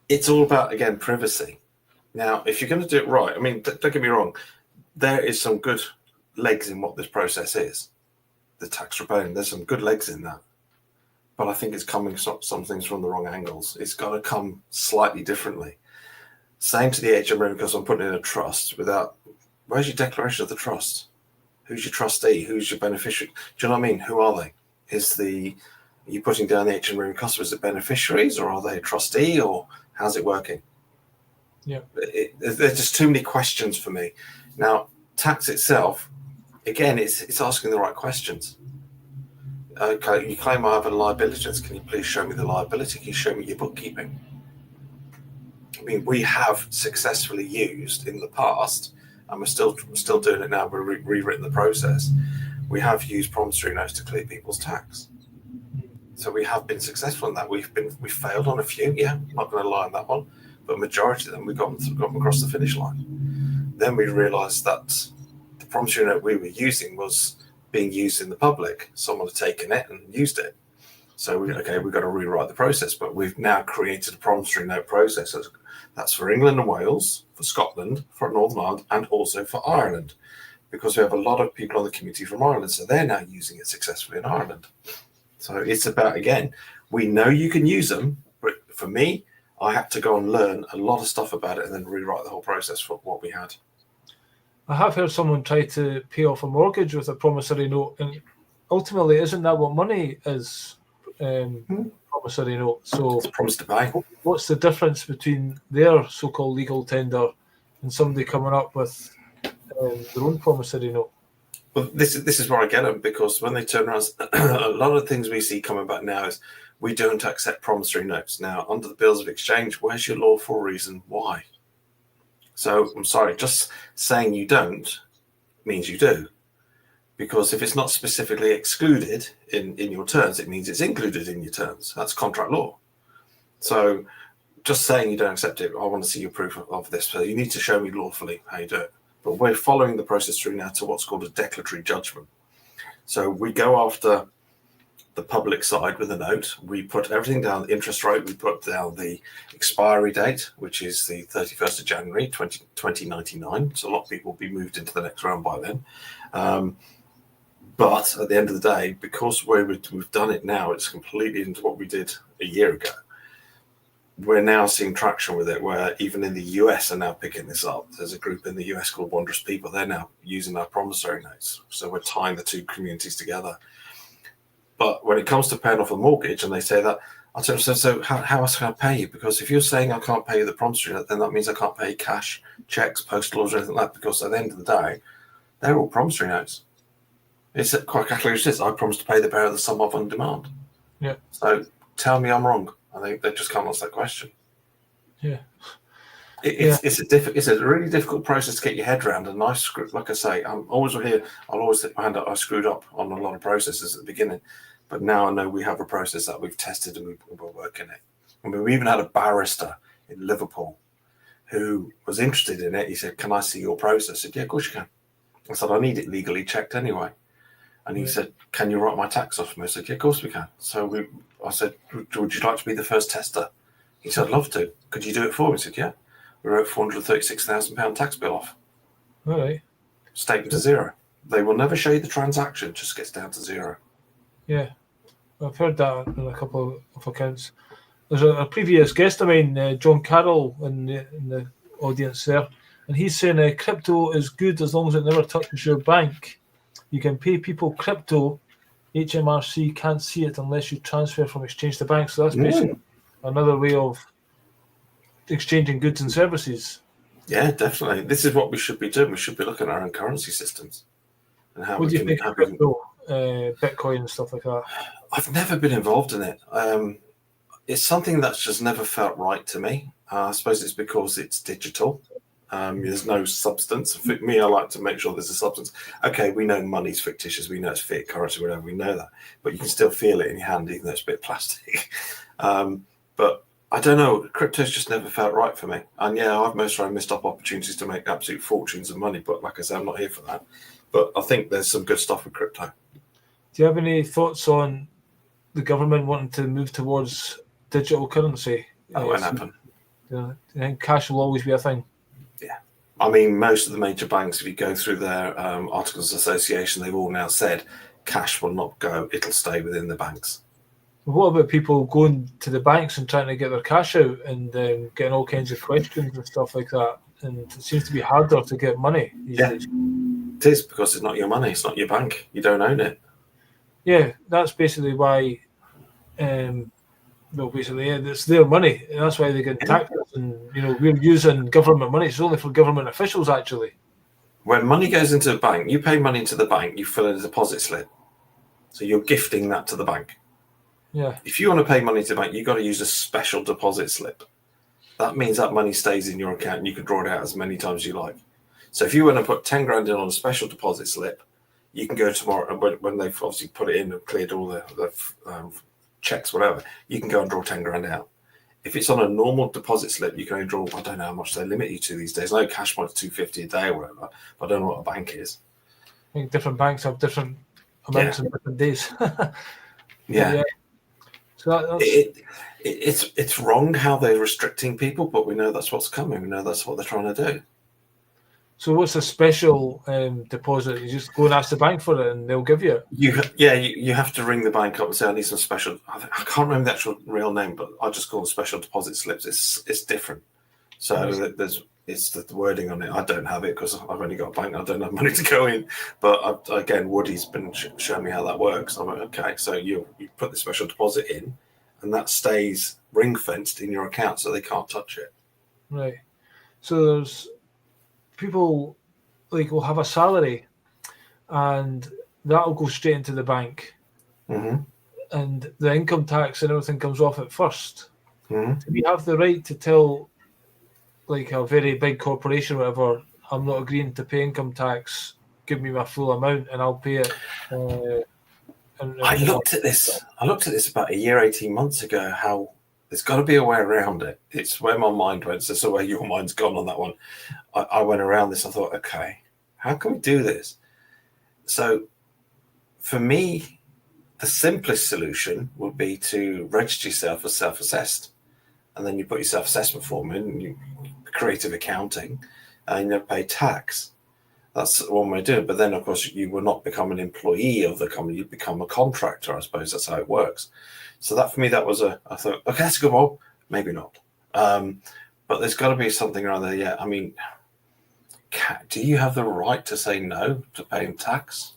it's all about, again, privacy. Now, if you're going to do it right, I mean, don't get me wrong, there is some good legs in what this process is. The tax rebellion, there's some good legs in that. But I think it's coming some things from the wrong angles. It's got to come slightly differently. Saying to the HMO, because I'm putting in a trust without, where's your declaration of the trust? Who's your trustee? Who's your beneficiary? Do you know what I mean? Who are they? Are you putting down the HMO customers as beneficiaries, or are they a trustee, or how's it working? Yeah. There's just too many questions for me. Now, tax itself, again, it's asking the right questions. Okay, you claim I have a liability. Can you please show me the liability? Can you show me your bookkeeping? I mean, we have successfully used in the past, and we're still doing it now. We've rewritten the process. We have used promissory notes to clear people's tax. So we have been successful in that. We failed on a few, yeah, I'm not going to lie on that one, but majority of them we got them across the finish line. Then we realised that the promissory note we were using was being used in the public. Someone had taken it and used it. So we've got to rewrite the process, but we've now created a promissory note process. That's for England and Wales, for Scotland, for Northern Ireland, and also for Ireland, because we have a lot of people on the community from Ireland, so they're now using it successfully in Ireland. So it's about, again, we know you can use them, but for me, I had to go and learn a lot of stuff about it and then rewrite the whole process for what we had. I have heard someone try to pay off a mortgage with a promissory note, and ultimately, isn't that what money is? Promissory note. So it's a promise to pay. What's the difference between their so-called legal tender and somebody coming up with their own promissory note? Well, this is where I get them, because when they turn around, a lot of the things we see coming back now is we don't accept promissory notes. Now, under the Bills of Exchange, where's your lawful reason why? So I'm sorry, just saying you don't means you do. Because if it's not specifically excluded in your terms, it means it's included in your terms. That's contract law. So just saying you don't accept it, I want to see your proof of this. So you need to show me lawfully how you do it. But we're following the process through now to what's called a declaratory judgment. So we go after the public side with a note. We put everything down, the interest rate. We put down the expiry date, which is the 31st of January, 2099. So a lot of people will be moved into the next round by then. But at the end of the day, because we've done it now, it's completely into what we did a year ago. We're now seeing traction with it, where even in the US are now picking this up. There's a group in the US called Wondrous People. They're now using our promissory notes. So we're tying the two communities together. But when it comes to paying off a mortgage, and they say that, I tell them, so how else can I pay you? Because if you're saying I can't pay you the promissory note, then that means I can't pay cash, checks, postal orders, or anything like that, because at the end of the day, they're all promissory notes. It's quite clear. It says, I promise to pay the bearer the sum of on demand. Yeah. So tell me I'm wrong. I think they just can't answer that question. Yeah. It's a really difficult process to get your head around. And like I say, I'll always stick my hand up. I screwed up on a lot of processes at the beginning, but now I know we have a process that we've tested and we're working it. I mean, we even had a barrister in Liverpool who was interested in it. He said, "Can I see your process?" I said, "Yeah, of course you can." I said, "I need it legally checked anyway." And he said, "Can you write my tax off for me?" I said, "Yeah, of course we can." So I said, "Would you like to be the first tester?" He said, "I'd love to. Could you do it for me?" I said, "Yeah." We wrote £436,000 tax bill off. All right. Statement to zero. They will never show you the transaction, just gets down to zero. Yeah, I've heard that in a couple of accounts. There's a previous guest of mine, John Carroll, in the audience there, and he's saying crypto is good as long as it never touches your bank. You can pay people crypto. HMRC can't see it unless you transfer from exchange to bank. So that's basically another way of exchanging goods and services. Yeah, definitely. This is what we should be doing. We should be looking at our own currency systems and how what do you think of crypto, Bitcoin and stuff like that? I've never been involved in it. It's something that's just never felt right to me. I suppose it's because it's digital. There's no substance. For me, I like to make sure there's a substance. Okay, we know money's fictitious. We know it's fiat currency, whatever. We know that. But you can still feel it in your hand, even though it's a bit plastic. But I don't know. Crypto's just never felt right for me. And yeah, I've most probably missed up opportunities to make absolute fortunes of money. But like I said, I'm not here for that. But I think there's some good stuff with crypto. Do you have any thoughts on the government wanting to move towards digital currency? That won't happen. Do you think cash will always be a thing? Yeah. I mean, most of the major banks, if you go through their Articles of Association, they've all now said cash will not go. It'll stay within the banks. What about people going to the banks and trying to get their cash out and getting all kinds of questions and stuff like that? And it seems to be harder to get money these days. It is, because it's not your money. It's not your bank. You don't own it. Yeah, that's basically why. It's their money. And that's why they get taxed. And we're using government money. It's only for government officials, actually. When money goes into a bank, you pay money into the bank. You fill in a deposit slip, so you're gifting that to the bank. Yeah. If you want to pay money to the bank, you've got to use a special deposit slip. That means that money stays in your account and you can draw it out as many times as you like. So if you want to put 10 grand in on a special deposit slip, you can go tomorrow, and when they've obviously put it in and cleared all the checks, whatever, you can go and draw 10 grand out. If it's on a normal deposit slip, you can only draw, I don't know how much they limit you to these days. I know cash might be $250 a day or whatever, but I don't know what a bank is. I think different banks have different amounts on different days. Yeah. So it's wrong how they're restricting people, but we know that's what's coming. We know that's what they're trying to do. So what's a special deposit? You just go and ask the bank for it and they'll give you it? You have to ring the bank up and say, I need some special, I can't remember the actual real name, but I just call them special deposit slips. It's different. So it's the wording on it. I don't have it because I've only got a bank. I don't have money to go in. But again, Woody's been showing me how that works. I'm like, okay, so you put the special deposit in and that stays ring fenced in your account so they can't touch it. Right. So there's people will have a salary and that'll go straight into the bank. Mm-hmm. And the income tax and everything comes off at first. Mm-hmm. Do we have the right to tell a very big corporation or whatever, I'm not agreeing to pay income tax, give me my full amount and I'll pay it? I looked at this about a year, 18 months ago, how there's got to be a way around it. It's where my mind went. So it's where your mind's gone on that one. I went around this. I thought, okay, how can we do this? So for me, the simplest solution would be to register yourself as self-assessed. And then you put your self-assessment form in, and you creative accounting, and you pay tax. That's one way to do it. But then, of course, you will not become an employee of the company. You become a contractor, I suppose. That's how it works. So that, for me, I thought, okay, that's a good one. Maybe not. But there's got to be something around there. Yeah, I mean, do you have the right to say no to paying tax?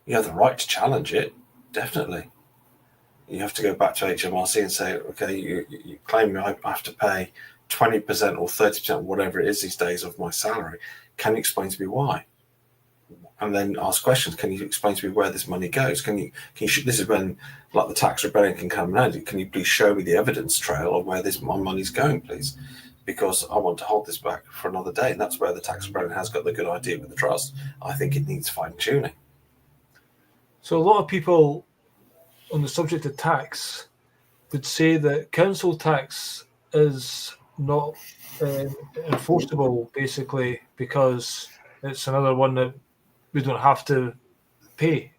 You have the right to challenge it, definitely. You have to go back to HMRC and say, okay, you claim I have to pay 20% or 30%, whatever it is these days, of my salary. Can you explain to me why? And then ask questions. Can you explain to me where this money goes? Can you this is when, like, the tax rebellion can come around. Can you please show me the evidence trail of where my money's going, please? Because I want to hold this back for another day. And that's where the tax rebellion has got the good idea with the trust. I think it needs fine-tuning. So a lot of people on the subject of tax would say that council tax is not enforceable, basically, because it's another one that we don't have to pay.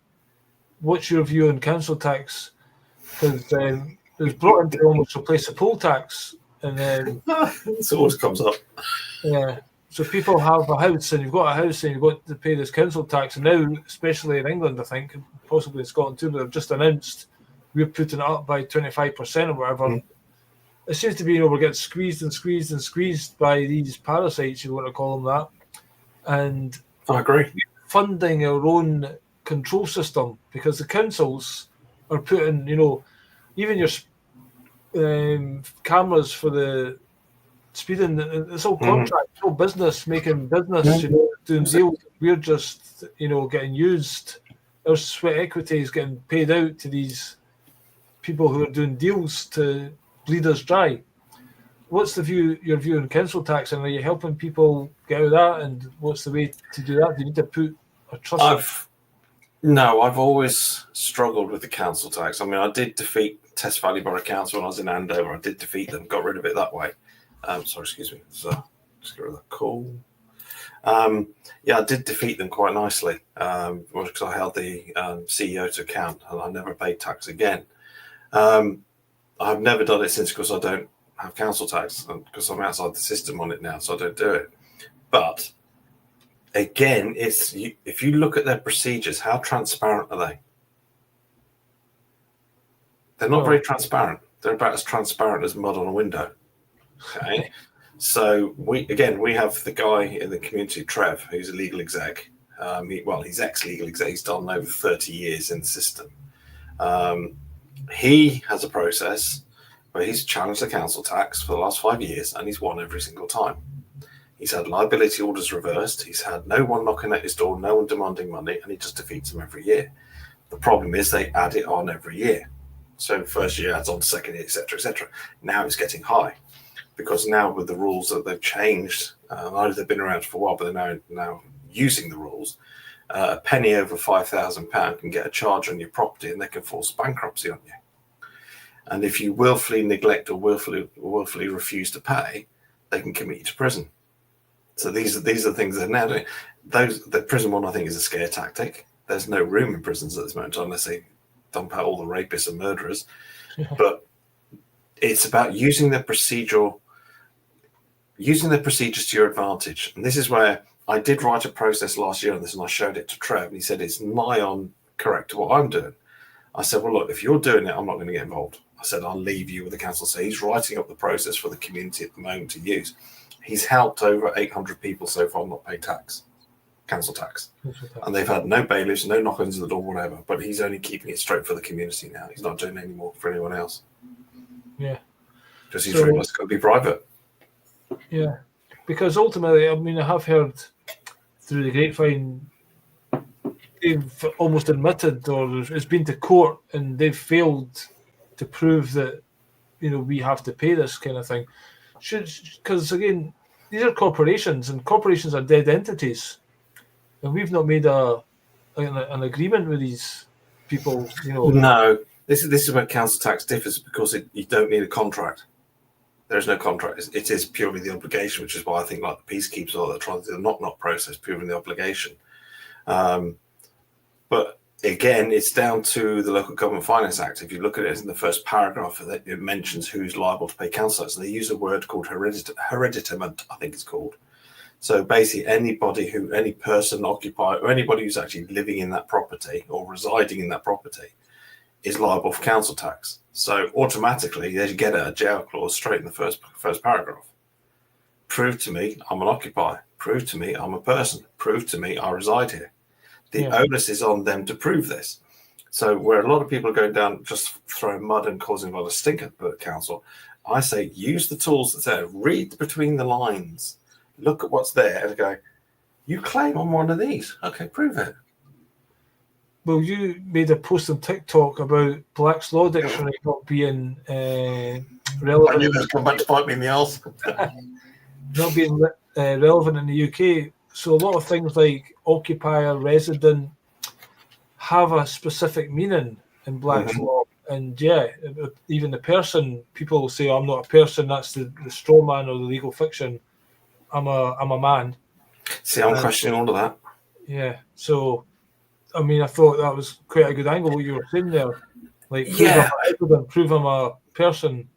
What's your view on council tax? Because it was brought in to almost replace the poll tax, and then it always comes up. Yeah. So people have a house, and you've got a house, and you've got to pay this council tax. And now, especially in England, I think, possibly in Scotland too, but they've just announced we're putting it up by 25% or whatever. Mm. It seems to be, we're getting squeezed and squeezed and squeezed by these parasites, you want to call them that. And I agree. Funding our own control system, because the councils are putting, even your cameras for the speeding, it's all contract, it's all business, making business, doing deals. We're just, getting used. Our sweat equity is getting paid out to these people who are doing deals to bleed us dry. What's your view on council tax, and are you helping people get out of that? And what's the way to do that? Do you need to put a trust? No, I've always struggled with the council tax. I mean, I did defeat Test Valley Borough Council when I was in Andover. I did defeat them, got rid of it that way. Sorry, excuse me. So, just get rid of that call. Yeah, I did defeat them quite nicely because I held the CEO to account and I never paid tax again. I've never done it since because I don't have council tax and because I'm outside the system on it now, so I don't do it. But again, if you look at their procedures, how transparent are they? They're not very transparent. They're about as transparent as mud on a window. Okay. So we have the guy in the community, Trev, who's a legal exec. He's ex-legal exec. He's done over 30 years in the system. He has a process where he's challenged the council tax for the last 5 years and he's won every single time. He's had liability orders reversed. He's had no one knocking at his door, no one demanding money, and he just defeats them every year. The problem is they add it on every year. So first year adds on to second year, etc., etc. Now it's getting high because now with the rules that they've changed, I know they've been around for a while, but they're now using the rules. A penny over £5,000 can get a charge on your property, and they can force bankruptcy on you. And if you willfully neglect or willfully refuse to pay, they can commit you to prison. So these are the things they're now doing. The prison one, I think, is a scare tactic. There's no room in prisons at this moment unless they dump out all the rapists and murderers. Yeah. But it's about using the procedures to your advantage. And this is where I did write a process last year on this, and I showed it to Trev, and he said it's nigh on correct to what I'm doing. I said, well, look, if you're doing it, I'm not going to get involved. I said, I'll leave you with the council. So he's writing up the process for the community at the moment to use. He's helped over 800 people so far not pay council tax. And they've had no bailiffs, no knock-ons at the door, whatever. But he's only keeping it straight for the community now. He's not doing any more for anyone else. Yeah. Because he's realised it's got to be private. Yeah. Because ultimately, I mean, I have heard through the grapevine, they've almost admitted, or it's been to court, and they've failed to prove that, we have to pay this kind of thing. Because again, these are corporations, and corporations are dead entities, and we've not made an agreement with these people. No, this is where council tax differs because you don't need a contract. There is no contract. It is purely the obligation, which is why I think like the peacekeepers are trying to do the knock process, purely the obligation. But again, it's down to the Local Government Finance Act. If you look at it in the first paragraph, it mentions who's liable to pay council tax. And they use a word called hereditament, I think it's called. So basically, any person, occupier, or anybody who's actually living in that property or residing in that property is liable for council tax. So automatically, they get a jail clause straight in the first paragraph. Prove to me I'm an occupier. Prove to me I'm a person. Prove to me I reside here. The onus is on them to prove this. So where a lot of people are going down just throwing mud and causing a lot of stink at the council, I say use the tools that's there. Read between the lines. Look at what's there and go, you claim I'm one of these. Okay, prove it. Well, you made a post on TikTok about Black's Law Dictionary not being relevant. I knew it was coming back to bite me in the arse. Not being relevant in the UK. So a lot of things like occupier, resident have a specific meaning in Black's law. And even the person, people will say, I'm not a person, that's the straw man or the legal fiction. I'm a man. See, I'm questioning all of that. Yeah. So, I mean, I thought that was quite a good angle what you were saying there. Like, prove I'm a person.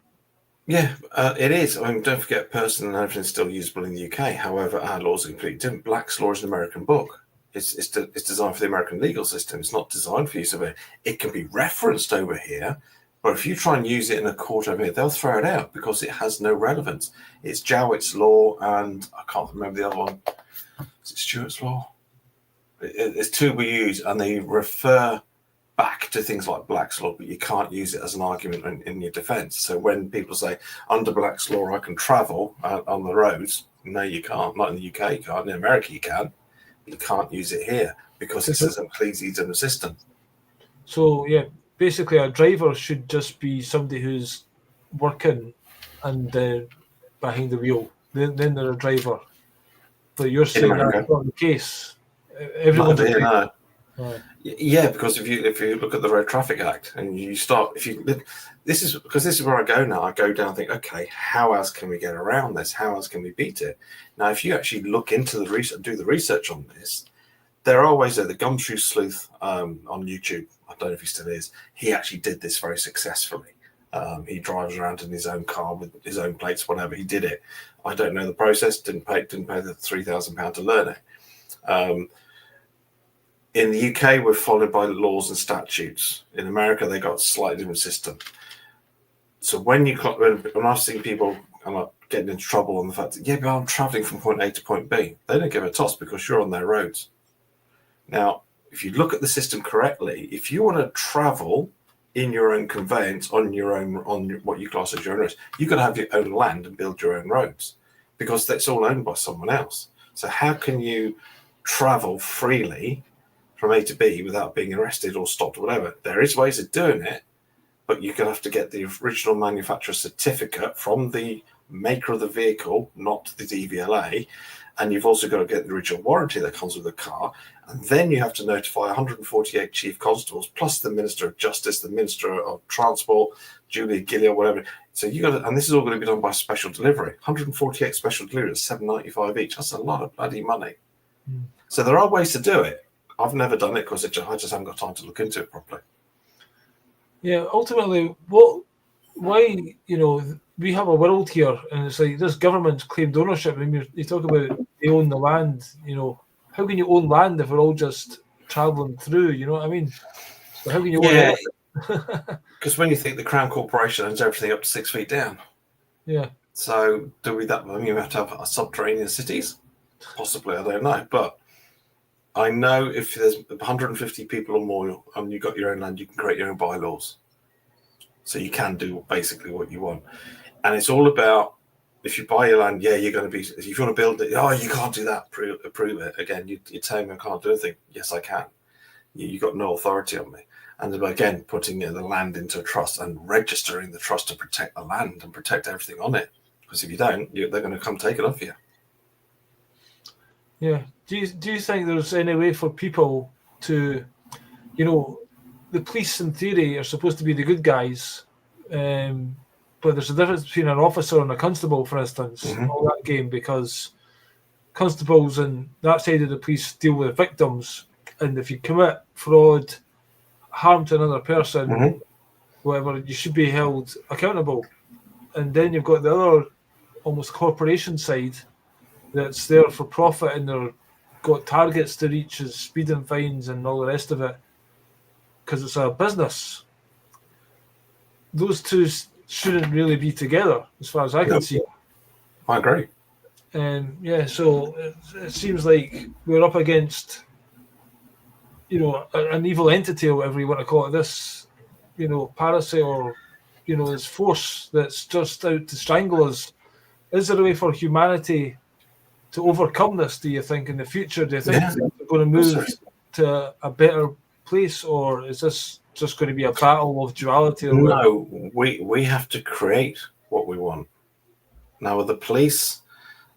Yeah, it is. I mean, don't forget, person and everything's still usable in the UK. However, our laws are completely different. Black's law is an American book. It's designed for the American legal system. It's not designed for use over here. It can be referenced over here, but if you try and use it in a court over here, they'll throw it out because it has no relevance. It's Jowett's law, and I can't remember the other one. Is it Stewart's law? It's two we use, and they refer back to things like Black's law, but you can't use it as an argument in your defence. So when people say, under Black's law, I can travel on the roads, no, you can't. Not in the UK, you can't. In America, you can. But you can't use it here because it doesn't please in the system. So, yeah, basically a driver should just be somebody who's working and behind the wheel. Then they're a driver. But you're saying that's not the case. Everyone's a driver. Yeah, because if you look at the Road Traffic Act and you start, this is where I go now. I go down and think, okay, how else can we get around this? How else can we beat it? Now, if you actually look into the research, do the research on this, there are ways. The Gumshoe Sleuth on YouTube, I don't know if he still is, he actually did this very successfully. He drives around in his own car with his own plates, whatever. He did it. I don't know the process. Didn't pay the £3,000 to learn it. In the UK, we're followed by laws and statutes. In America, they got a slightly different system. So when I've seen people getting into trouble on the fact that, but I'm traveling from point A to point B, they don't give a toss because you're on their roads. Now, if you look at the system correctly, if you want to travel in your own conveyance on what you class as your own roads, you've got to have your own land and build your own roads because that's all owned by someone else. So how can you travel freely from A to B without being arrested or stopped or whatever? There is ways of doing it, but you're going to have to get the original manufacturer certificate from the maker of the vehicle, not the DVLA, and you've also got to get the original warranty that comes with the car, and then you have to notify 148 chief constables, plus the Minister of Justice, the Minister of Transport, Julia Gilliard, whatever. So you got to, and this is all going to be done by special delivery. 148 special deliveries, $7.95 each. That's a lot of bloody money. So there are ways to do it. I've never done it because I just haven't got time to look into it properly. Yeah, ultimately, why, we have a world here, and it's like this government's claimed ownership. I mean, you talk about they own the land, how can you own land if we're all just travelling through, you know what I mean? So how can you own it? Because when you think the Crown Corporation owns everything up to 6 feet down. Yeah. So do we that mean you have to have subterranean cities? Possibly, I don't know. But I know if there's 150 people or more and you've got your own land, you can create your own bylaws. So you can do basically what you want. And it's all about, if you buy your land, you're going to be, if you want to build it, you can't do that, approve it. Again, you're telling me I can't do anything. Yes, I can. You've got no authority on me. And again, putting the land into a trust and registering the trust to protect the land and protect everything on it. Because if you don't, they're going to come take it off you. Yeah. Do you think there's any way for people to, the police in theory are supposed to be the good guys, but there's a difference between an officer and a constable, for instance, all that game, because constables and that side of the police deal with victims, and if you commit fraud, harm to another person, whatever, you should be held accountable. And then you've got the other almost corporation side that's there for profit, and they're got targets to reach as speed and fines and all the rest of it because it's a business. Those two shouldn't really be together as far as I can see. I agree. So it seems like we're up against an evil entity or whatever you want to call it, this parasite or this force that's just out to strangle us. Is there a way for humanity to overcome this, do you think, in the future? Do you think we're going to move to a better place, or is this just going to be a battle of duality? Or no, we have to create what we want. Now, with the police,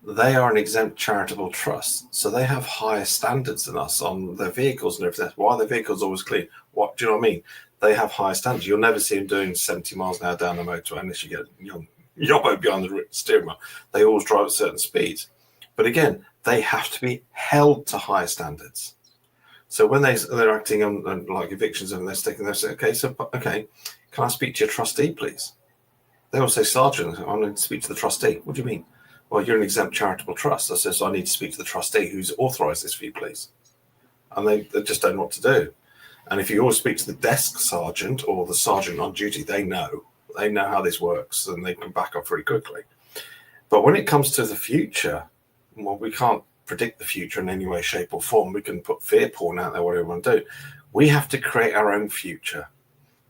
they are an exempt charitable trust, so they have higher standards than us on their vehicles and everything. Why are their vehicles always clean? What do you know what I mean? They have higher standards. You'll never see them doing 70 miles an hour down the motorway unless you get young yobbo behind the steering wheel. They always drive at certain speeds. But again, they have to be held to higher standards. So when they're acting on like evictions and they're sticking there, say, okay, can I speak to your trustee, please? They will say, Sergeant, I'm going to speak to the trustee. What do you mean? Well, you're an exempt charitable trust. I said, so I need to speak to the trustee who's authorised this for you, please. And they just don't know what to do. And if you always speak to the desk sergeant or the sergeant on duty, they know how this works and they can back up very quickly. But when it comes to the future, well, we can't predict the future in any way, shape or form. We can put fear porn out there, whatever we want to do. We have to create our own future.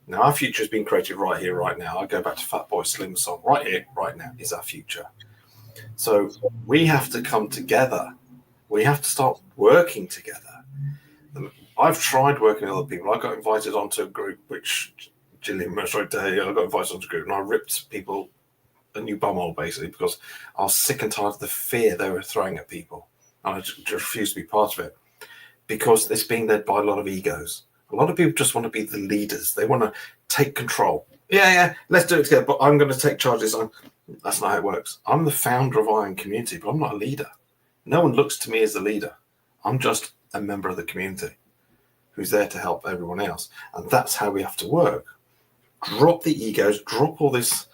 Now, our future has been created right here, right now. I go back to Fatboy Slim's song. Right here, right now is our future. So we have to come together. We have to start working together. I've tried working with other people. I got invited onto a group, which Gillian most right day, I got invited onto a group and I ripped people a new bumhole basically because I was sick and tired of the fear they were throwing at people. And I just refused to be part of it. because it's being led by a lot of egos. A lot of people just want to be the leaders. They want to take control. Yeah, let's do it together, but I'm going to take charges. That's not how it works. I'm the founder of Iron Community, but I'm not a leader. No one looks to me as a leader. I'm just a member of the community who's there to help everyone else. And that's how we have to work. Drop the egos, drop all this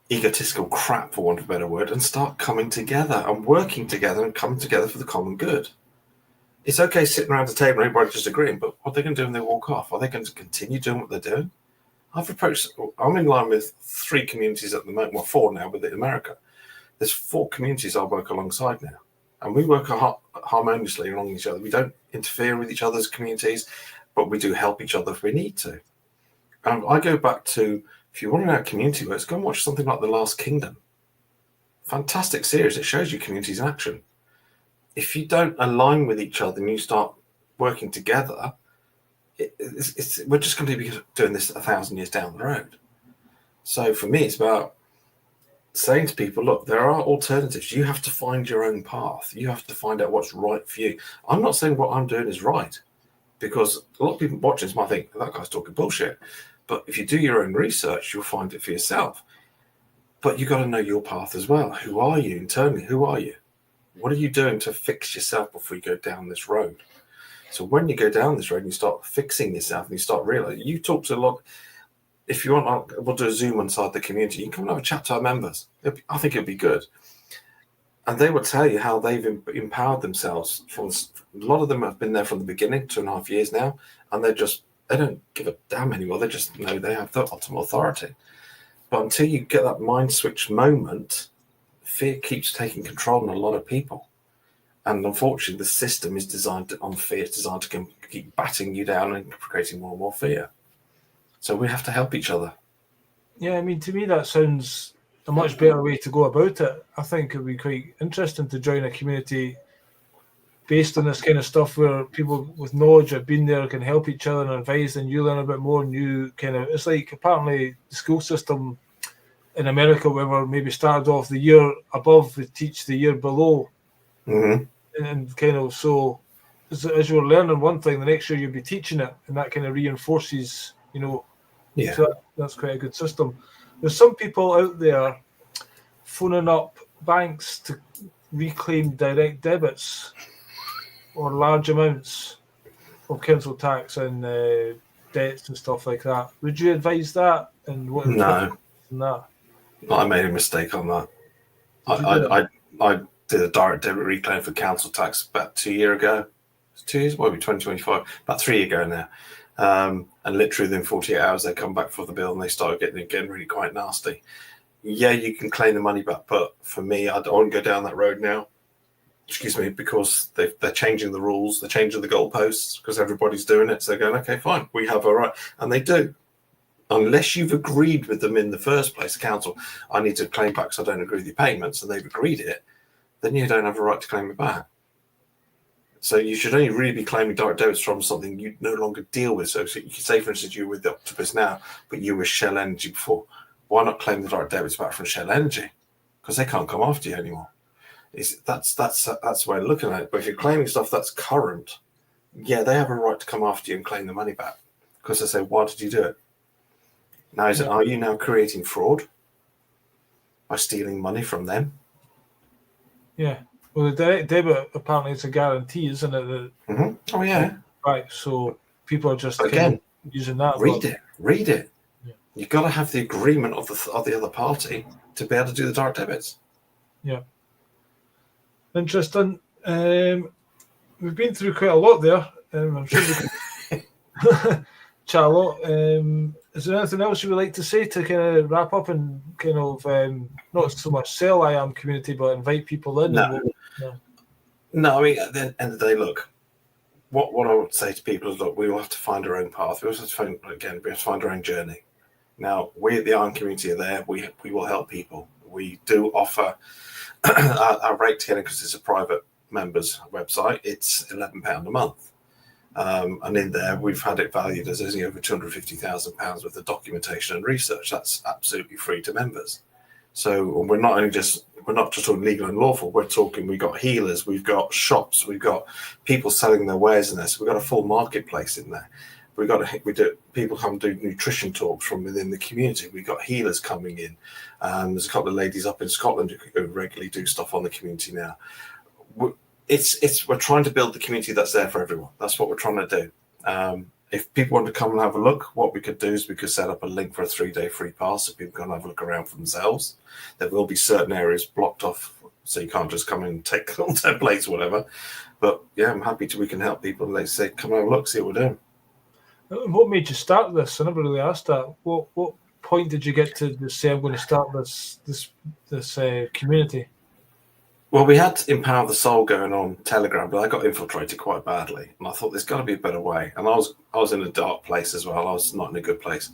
egotistical crap, for want of a better word, and start coming together and working together and coming together for the common good. It's okay sitting around the table and everybody just agreeing, but what are they going to do when they walk off? Are they going to continue doing what they're doing? I'm in line with 3 communities at the moment, well, 4 now with America. There's 4 communities I work alongside now, and we work harmoniously along each other. We don't interfere with each other's communities, but we do help each other if we need to. And I go back to, if you want to know how community works, go and watch something like The Last Kingdom. Fantastic series. It shows you communities in action. If you don't align with each other and you start working together, we're just going to be doing this 1,000 years down the road. So for me, it's about saying to people, look, there are alternatives. You have to find your own path. You have to find out what's right for you. I'm not saying what I'm doing is right, because a lot of people watching this might think, that guy's talking bullshit. But if you do your own research, you'll find it for yourself. But you've got to know your path as well. Who are you internally? Who are you? What are you doing to fix yourself before you go down this road? So when you go down this road and you start fixing yourself and you start realizing, you talk to a lot. If you want, we'll do a Zoom inside the community. You can come and have a chat to our members. I think it'll be good. And they will tell you how they've empowered themselves. A lot of them have been there from the beginning, 2.5 years now, and they don't give a damn anymore. They just know they have the ultimate authority. But until you get that mind switch moment, fear keeps taking control on a lot of people. And unfortunately, the system is designed on fear. It's designed to keep batting you down and creating more and more fear. So we have to help each other. Yeah, I mean, to me, that sounds a much better way to go about it. I think it would be quite interesting to join a community based on this kind of stuff, where people with knowledge have been there can help each other and advise, and you learn a bit more. And you kind of, it's like apparently the school system in America, where maybe started off the year above, would teach the year below. Mm-hmm. And kind of, so as you're learning one thing, the next year you'll be teaching it, and that kind of reinforces, Yeah. So that's quite a good system. There's some people out there phoning up banks to reclaim direct debits or large amounts of council tax and debts and stuff like that. Would you advise that? And what? No. No. I made a mistake on that. I did a direct debit reclaim for council tax about 2 years ago. 2 years? Well, 2025. About 3 years ago now. And literally within 48 hours, they come back for the bill and they start getting really quite nasty. Yeah, you can claim the money back, but for me, I don't want to go down that road now. Excuse me, because they're changing the rules, they're changing the goalposts because everybody's doing it. So they're going, okay, fine, we have a right. And they do. Unless you've agreed with them in the first place, council, I need to claim back because I don't agree with your payments, and they've agreed it, then you don't have a right to claim it back. So you should only really be claiming direct debits from something you no longer deal with. So you can say, for instance, you're with the Octopus now, but you were Shell Energy before. Why not claim the direct debits back from Shell Energy? Because they can't come after you anymore. That's the way of looking at it. But if you're claiming stuff that's current, yeah, they have a right to come after you and claim the money back. Because they say, why did you do it? Now, are you now creating fraud by stealing money from them? Yeah. Well, the direct debit apparently it's a guarantee, isn't it? Mm-hmm. Oh, yeah. Right. So people are just again using that. Read it. Yeah. You've got to have the agreement of the other party to be able to do the direct debits. Yeah. Interesting. We've been through quite a lot there. I'm sure we can chat a lot. Is there anything else you would like to say to kind of wrap up and kind of not so much sell I Am Community, but invite people in? No, I mean, at the end of the day, look, what I would say to people is, look, we will have to find our own path. We also have to find our own journey. Now, we at the Iron Community are there. We will help people. We do offer our rate to get in, because it's a private members website. It's £11 a month. And in there, we've had it valued as only over £250,000 worth of documentation and research. That's absolutely free to members. So we're not just talking legal and lawful. We're talking, we've got healers, we've got shops, we've got people selling their wares in there. So we've got a full marketplace in there. We do people come do nutrition talks from within the community. We've got healers coming in. There's a couple of ladies up in Scotland who regularly do stuff on the community now. We're trying to build the community that's there for everyone. That's what we're trying to do. If people want to come and have a look, what we could do is we could set up a link for a 3-day free pass so people can have a look around for themselves. There will be certain areas blocked off, so you can't just come in and take all templates or whatever. But yeah, I'm happy we can help people. And they say, come and have a look, see what we're doing. What made you start this? I never really asked that. What point did you get to say I'm going to start this community? Well, we had Empower the Soul going on Telegram, but I got infiltrated quite badly, and I thought there's got to be a better way. And I was in a dark place as well. I was not in a good place,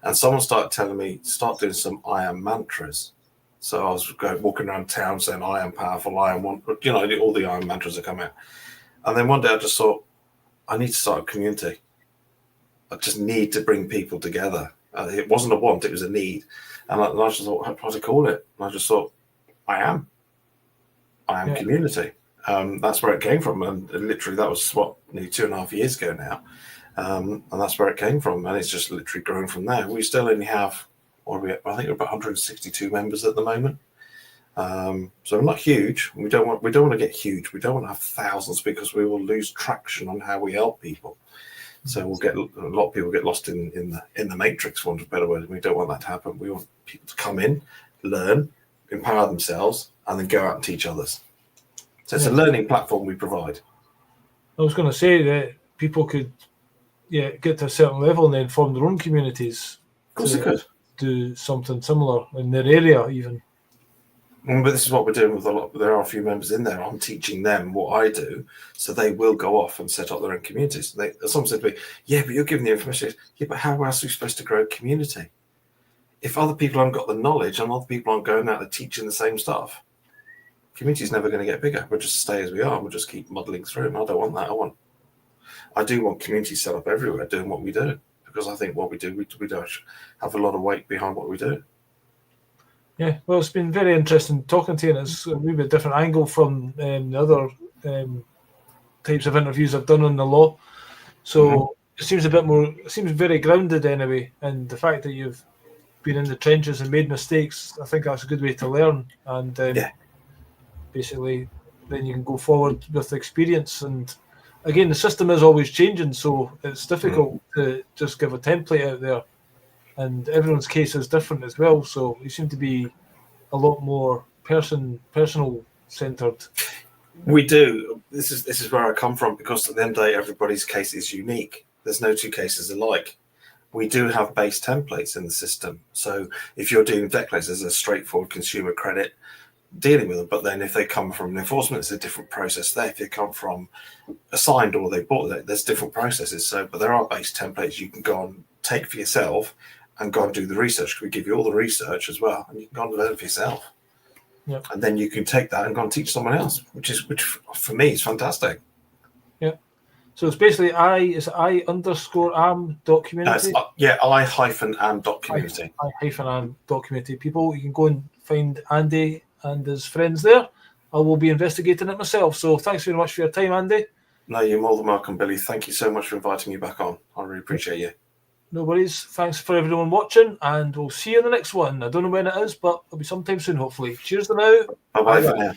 and someone started telling me start doing some I am mantras. So I was walking around town saying I am powerful, I am one. You know, all the I am mantras that come out. And then one day I just thought I need to start a community. I just need to bring people together. It wasn't a want; it was a need. And I just thought, how to call it? And I just thought, I am community. That's where it came from, and literally that was nearly 2.5 years ago now, and that's where it came from, and it's just literally grown from there. We still only have, I think we're about 162 members at the moment. So we're not huge. We don't want to get huge. We don't want to have thousands because we will lose traction on how we help people. So we'll get a lot of people get lost in the matrix, for want of a better word. We don't want that to happen. We want people to come in, learn, empower themselves, and then go out and teach others. So it's a learning platform we provide. I was going to say that people could get to a certain level and then form their own communities. Of course they could. Do something similar in their area even. But this is what we're doing with there are a few members in there. I'm teaching them what I do, so they will go off and set up their own communities. Someone said to me, yeah, but you're giving the information. Yeah, but how else are we supposed to grow a community? If other people haven't got the knowledge and other people aren't going out and teaching the same stuff, community is never going to get bigger. We'll just stay as we are and we'll just keep muddling through. And I don't want that. I do want communities set up everywhere doing what we do, because I think what we do, we do have a lot of weight behind what we do. Yeah, well, it's been very interesting talking to you, and it's a wee bit different angle from the other types of interviews I've done on the law. So it seems it seems very grounded anyway, and the fact that you've been in the trenches and made mistakes, I think that's a good way to learn. And basically, then you can go forward with experience. And again, the system is always changing, so it's difficult to just give a template out there. And everyone's case is different as well. So you seem to be a lot more personal centered. We do. This is where I come from, because at the end of the day, everybody's case is unique. There's no two cases alike. We do have base templates in the system. So if you're dealing with debt collectors, there's a straightforward consumer credit dealing with them. But then if they come from enforcement, it's a different process there. If they come from assigned or they bought it, there's different processes. So, but there are base templates you can go and take for yourself and go and do the research. We give you all the research as well, and you can go and learn for yourself. Yeah. And then you can take that and go and teach someone else, which for me is fantastic. Yeah. So it's basically I_am.community. I-am.community. I-am.community. People, you can go and find Andy and his friends there. I will be investigating it myself. So thanks very much for your time, Andy. No, you're more than welcome, Billy. Thank you so much for inviting me back on. I really appreciate you. No worries. Thanks for everyone watching, and we'll see you in the next one. I don't know when it is, but it'll be sometime soon, hopefully. Cheers for now. Bye-bye for now.